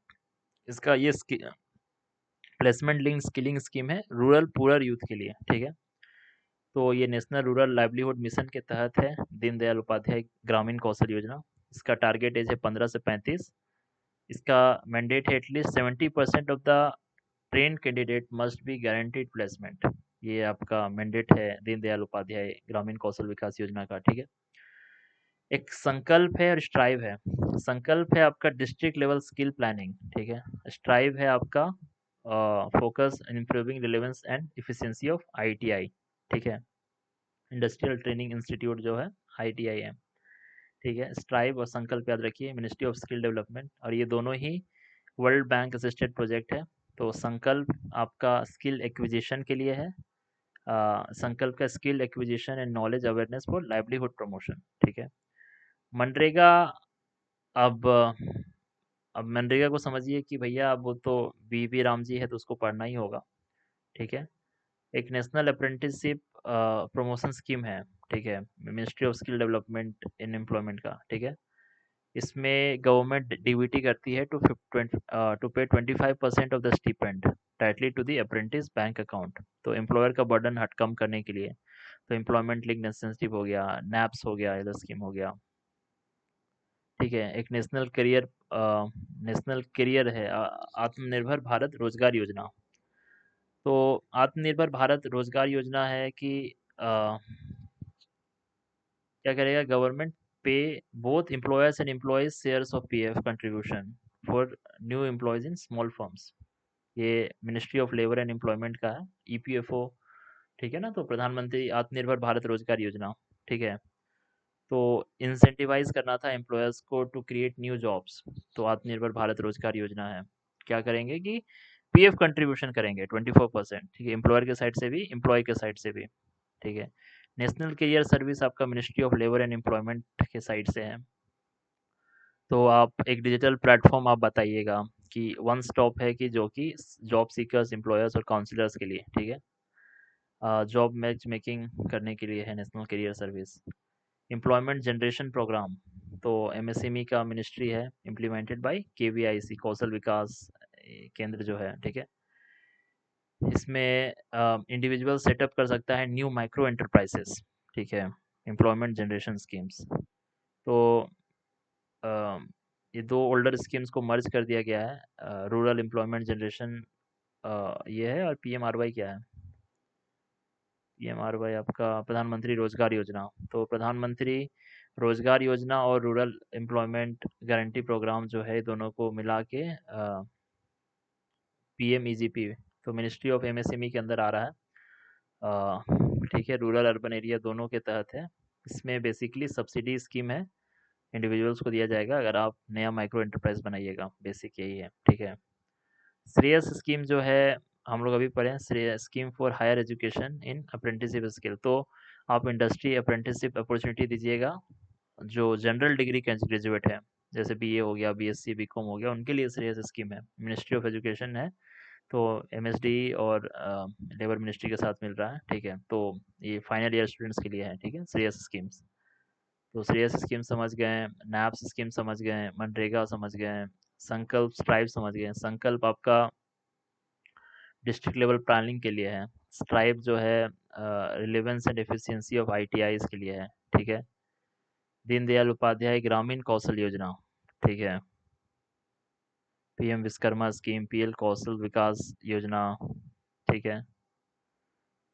इसका ये प्लेसमेंट लिंक स्किलिंग स्कीम है रूरल पुअर यूथ के लिए, ठीक है। तो ये नेशनल रूरल लाइवलीहुड मिशन के तहत है, दीनदयाल उपाध्याय ग्रामीण कौशल योजना। इसका टारगेट एज है 15 से 35। इसका मैंडेट है at least 70% of the train candidate must be guaranteed placement. ये आपका मैंडेट है दीनदयाल उपाध्याय ग्रामीण कौशल विकास योजना का, ठीक है। एक संकल्प है और स्ट्राइव है। संकल्प है आपका डिस्ट्रिक्ट लेवल स्किल प्लानिंग, ठीक है। स्ट्राइव है आपका focus improving relevance and efficiency of ITI, ठीक है। इंडस्ट्रियल ट्रेनिंग इंस्टीट्यूट जो है, आईटीआई है, ठीक है। स्ट्राइव और संकल्प याद रखिए, मिनिस्ट्री ऑफ स्किल डेवलपमेंट, और ये दोनों ही वर्ल्ड बैंक असिस्टेड प्रोजेक्ट है। तो संकल्प आपका स्किल एक्विजिशन के लिए है, संकल्प का skill acquisition and knowledge awareness for livelihood promotion, ठीक है। मनरेगा, अब मनरेगा को समझिए कि भैया अब वो तो वी राम जी है तो उसको पढ़ना ही होगा, ठीक है। एक नेशनल अप्रेंटिसशिप प्रमोशन स्कीम है, ठीक है, ministry of skill development in employment का, ठीक है। इसमें गवर्नमेंट डीबीटी करती है to pay 25% of the stipend directly to the apprentice bank account. तो एम्प्लॉयर का बर्डन हट कम करने के लिए, तो एम्प्लॉयमेंट लिंक इंसेंटिव हो गया, नैप्स हो गया, इधर स्कीम हो गया, ठीक है। एक नेशनल करियर है, आत्मनिर्भर भारत रोजगार योजना। तो आत्मनिर्भर भारत रोजगार योजना है कि अ, क्या करेगा government, pay both employers and employees shares of PF contribution for new employees in small firms. ये ministry of labour and employment का है, ईपीएफओ, ठीक है ना। तो प्रधानमंत्री आत्मनिर्भर भारत रोजगार योजना, ठीक है। तो इंसेंटिवाइज करना था एम्प्लॉयर्स को टू क्रिएट न्यू जॉब्स। तो आत्मनिर्भर भारत रोजगार योजना है, क्या करेंगे कि पीएफ कंट्रीब्यूशन करेंगे 24%, ठीक है, एम्प्लॉयर के साइड से भी, एम्प्लॉय के साइड से भी, ठीक है। नेशनल करियर सर्विस आपका ministry of labour and employment के साइड से है। तो आप एक डिजिटल प्लेटफॉर्म आप बताइएगा कि वन स्टॉप है, कि जो कि जॉब सीकर्स, एम्प्लॉयर्स और काउंसलर्स के लिए, ठीक है। जॉब मैच मेकिंग करने के लिए है national career service. Employment generation programme, तो एमएसएमई का मिनिस्ट्री है, implemented by KVIC Kaushal Vikas Kendra जो है, ठीक है। इसमें इंडिविजुअल सेटअप कर सकता है न्यू माइक्रो एंटरप्राइजेस, ठीक है, एम्प्लॉयमेंट जनरेशन स्कीम्स। तो अ, ये दो ओल्डर स्कीम्स को मर्ज कर दिया गया है, रूरल एम्प्लॉयमेंट जनरेशन ये है, और पीएमआरवाई क्या है, पीएमआरवाई आपका प्रधानमंत्री रोजगार योजना। तो प्रधानमंत्री रोजगार योजना और रूरल एम्प्लॉयमेंट गारंटी प्रोग्राम जो है, दोनों को मिला के पीएमईजीपी, तो मिनिस्ट्री ऑफ एमएसएमई के अंदर आ रहा है, ठीक है। रूरल अर्बन एरिया दोनों के तहत है। इसमें बेसिकली सब्सिडी स्कीम है, इंडिविजुअल्स को दिया जाएगा अगर आप नया माइक्रो एंटरप्राइज बनाइएगा, बेसिक यही है, ठीक है। श्रेयस स्कीम जो है, हम लोग अभी पढ़े हैं, Shreyas scheme for higher education in apprenticeship skill. तो आप इंडस्ट्री अप्रेंटिसशिप अपॉर्चुनिटी दीजिएगा जो जनरल डिग्री के ग्रेजुएट है, जैसे बीए हो गया, बीएससी, बीकॉम हो गया, उनके लिए श्रेयस स्कीम है, मिनिस्ट्री ऑफ एजुकेशन है। तो एमएसडी और लेबर मिनिस्ट्री के साथ मिल रहा है, ठीक है। तो ये फाइनल ईयर स्टूडेंट्स के लिए है, ठीक है, श्रेयस स्कीम्स। तो श्रेयस स्कीम समझ गए, नैप्स स्कीम समझ गए, मनरेगा समझ गए, संकल्प स्ट्राइव समझ गए। संकल्प आपका डिस्ट्रिक्ट लेवल प्लानिंग के लिए है, स्ट्राइव जो है relevance and efficiency of ITI के लिए है, ठीक है। दीनदयाल उपाध्याय ग्रामीण कौशल योजना, ठीक है। पीएम विश्वकर्मा स्कीम, पीएल कौशल विकास योजना, ठीक है।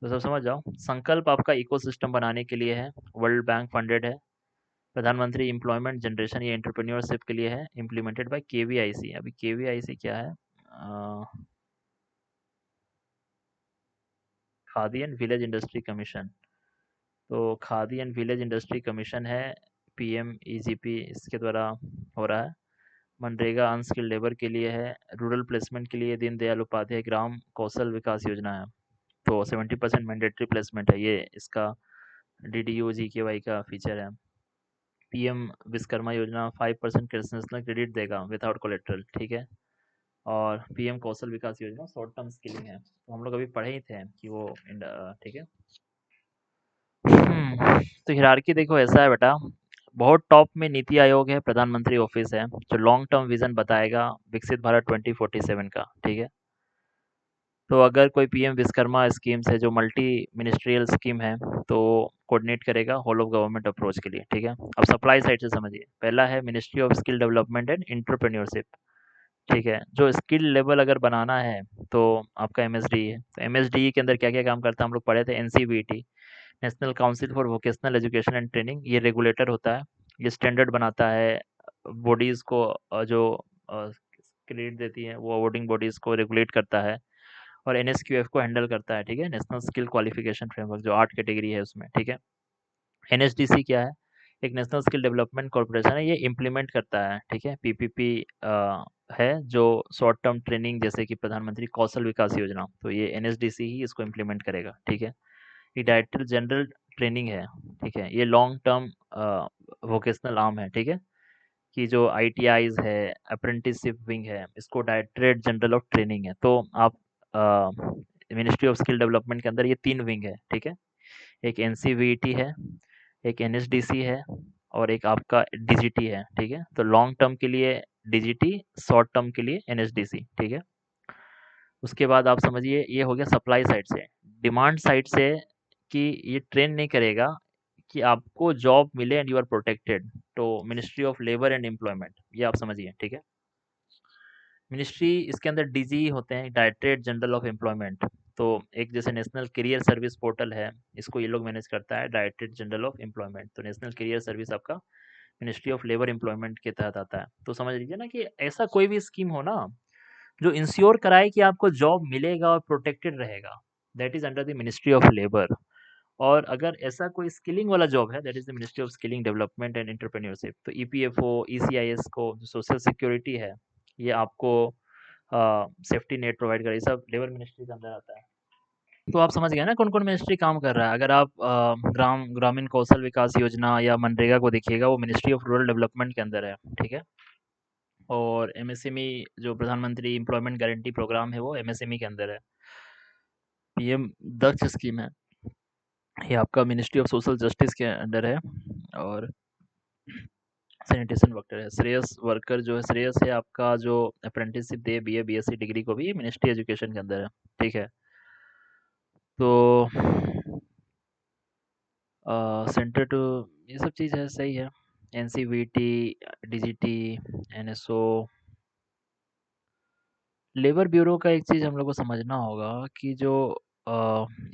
तो सब समझ जाओ, संकल्प आपका इकोसिस्टम बनाने के लिए है, वर्ल्ड बैंक फंडेड है। प्रधानमंत्री एम्प्लॉयमेंट जनरेशन या एंटरप्रेन्योरशिप के लिए है, इम्प्लीमेंटेड बाय केवीआईसी। अभी केवीआईसी क्या है, Khadi and village industry commission. तो Khadi and village industry commission है, पीएमईजीपी इसके द्वारा हो रहा है। मनरेगा अनस्किल्ड लेबर के लिए है। रूरल प्लेसमेंट के लिए दीनदयाल उपाध्याय ग्राम कौशल विकास योजना है। तो 70% मैंडेटरी प्लेसमेंट है, ये इसका डीडीयू जीकेवाई का फीचर है। पीएम विश्वकर्मा योजना 5% नेशनल क्रेडिट देगा विदाउट कोलेट्रल, ठीक है। और पीएम कौशल विकास योजना शॉर्ट टर्म स्किलिंग है, तो हम लोग अभी पढ़े ही थे कि वो ठीक है। तो हिरार्की देखो ऐसा है बेटा, बहुत टॉप में नीति आयोग है, प्रधानमंत्री ऑफिस है जो लॉन्ग टर्म विजन बताएगा विकसित भारत 2047 का, ठीक है। तो अगर कोई पीएम विश्वकर्मा स्कीम्स है जो मल्टी मिनिस्ट्रियल स्कीम है, तो कोऑर्डिनेट करेगा होल ऑफ गवर्नमेंट अप्रोच के लिए, ठीक है। अब सप्लाई साइड से समझिए, पहला है ministry of skill development and entrepreneurship, ठीक है। जो स्किल लेवल अगर बनाना है तो आपका एमएसडी है, तो एमएसडी के अंदर क्या क्या काम करता है हम लोग पढ़े थे, NCVT, national council for vocational education and training, ये रेगुलेटर होता है, ये स्टैंडर्ड बनाता है बॉडीज़ को, जो क्रेडिट देती है वो अवॉर्डिंग बॉडीज़ को रेगुलेट करता है, और एनएसक्यूएफ को हैंडल करता है, ठीक है, नेशनल स्किल क्वालिफिकेशन फ्रेमवर्क, जो 8 कैटेगरी है उसमें, ठीक है। एनएसडीसी क्या है, एक नेशनल स्किल डेवलपमेंट कॉर्पोरेशन है, ये इम्प्लीमेंट करता है, ठीक है। पीपीपी है जो शॉर्ट टर्म ट्रेनिंग, जैसे कि प्रधानमंत्री कौशल विकास योजना, तो ये एनएसडीसी ही इसको इम्प्लीमेंट करेगा, ठीक है। ये डायरेक्टर जनरल ट्रेनिंग है, ठीक है, ये लॉन्ग टर्म वोकेशनल आर्म है, ठीक है, कि जो आईटीआईज है, अप्रेंटिसशिप विंग है, इसको डायरेक्टरेट जनरल ऑफ ट्रेनिंग है। तो आप मिनिस्ट्री ऑफ स्किल डेवलपमेंट के अंदर ये 3 विंग है, ठीक है। एक एनसीवीटी है, एक एनएसडीसी है, और एक आपका डीजीटी है, ठीक है। तो लॉन्ग टर्म के लिए डीजीटी, शॉर्ट टर्म के लिए एनएसडीसी, ठीक है। उसके बाद आप समझिए ये हो गया सप्लाई साइड से। डिमांड साइड से कि ये ट्रेन नहीं करेगा कि आपको जॉब मिले एंड यू आर प्रोटेक्टेड, तो ministry of labour and employment, ये आप समझिए, ठीक है। मिनिस्ट्री, इसके अंदर डीजी होते हैं, डायरेक्टरेट जनरल ऑफ एम्प्लॉयमेंट। तो एक जैसे नेशनल करियर सर्विस पोर्टल है, इसको ये लोग मैनेज करता है डायरेक्टरेट जनरल ऑफ एम्प्लॉयमेंट, तो नेशनल करियर सर्विस आपका मिनिस्ट्री ऑफ लेबर एम्प्लॉयमेंट के तहत आता है। तो समझ लीजिए ना कि ऐसा कोई भी स्कीम हो ना जो इंश्योर कराए कि आपको जॉब मिलेगा और प्रोटेक्टेड रहेगा, that is under the ministry of labour. और अगर ऐसा कोई स्किलिंग वाला जॉब है, that is the ministry of skilling development and entrepreneurship. तो ईपीएफओ, ईसीआईएस को जो सोशल सिक्योरिटी है, ये आपको सेफ्टी नेट प्रोवाइड करे, ये सब लेबर मिनिस्ट्री के अंदर आता है। तो आप समझ गए ना कौन कौन मिनिस्ट्री काम कर रहा है। अगर आप ग्रामीण कौशल विकास योजना या मनरेगा को देखिएगा, वो मिनिस्ट्री ऑफ रूरल डेवलपमेंट के अंदर है, ठीक है। और एमएसएमई, जो प्रधानमंत्री एम्प्लॉयमेंट गारंटी प्रोग्राम है, वो एमएसएमई के अंदर है। पीएम दक्ष स्कीम है, ये आपका मिनिस्ट्री ऑफ सोशल जस्टिस के अंडर है। और सैनिटेशन वर्कर है, श्रेयस वर्कर जो है, श्रेयस है आपका जो अप्रेंटिसशिप दे बीए बीएससी डिग्री को, भी मिनिस्ट्री एजुकेशन के अंदर है, ठीक है। तो सेंटर टू, ये सब चीज़ है, सही है। NCVT, DGT, NSO, labour bureau का एक चीज़ हम लोग को समझना होगा कि जो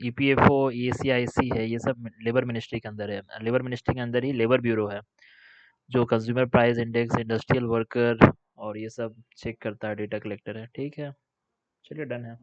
ईपीएफओ, ईसीआईसी है, ये सब लेबर मिनिस्ट्री के अंदर है। लेबर मिनिस्ट्री के अंदर ही लेबर ब्यूरो है, जो consumer price index, industrial worker और ये सब चेक करता है, डेटा कलेक्टर है, ठीक है। चलिए, डन है।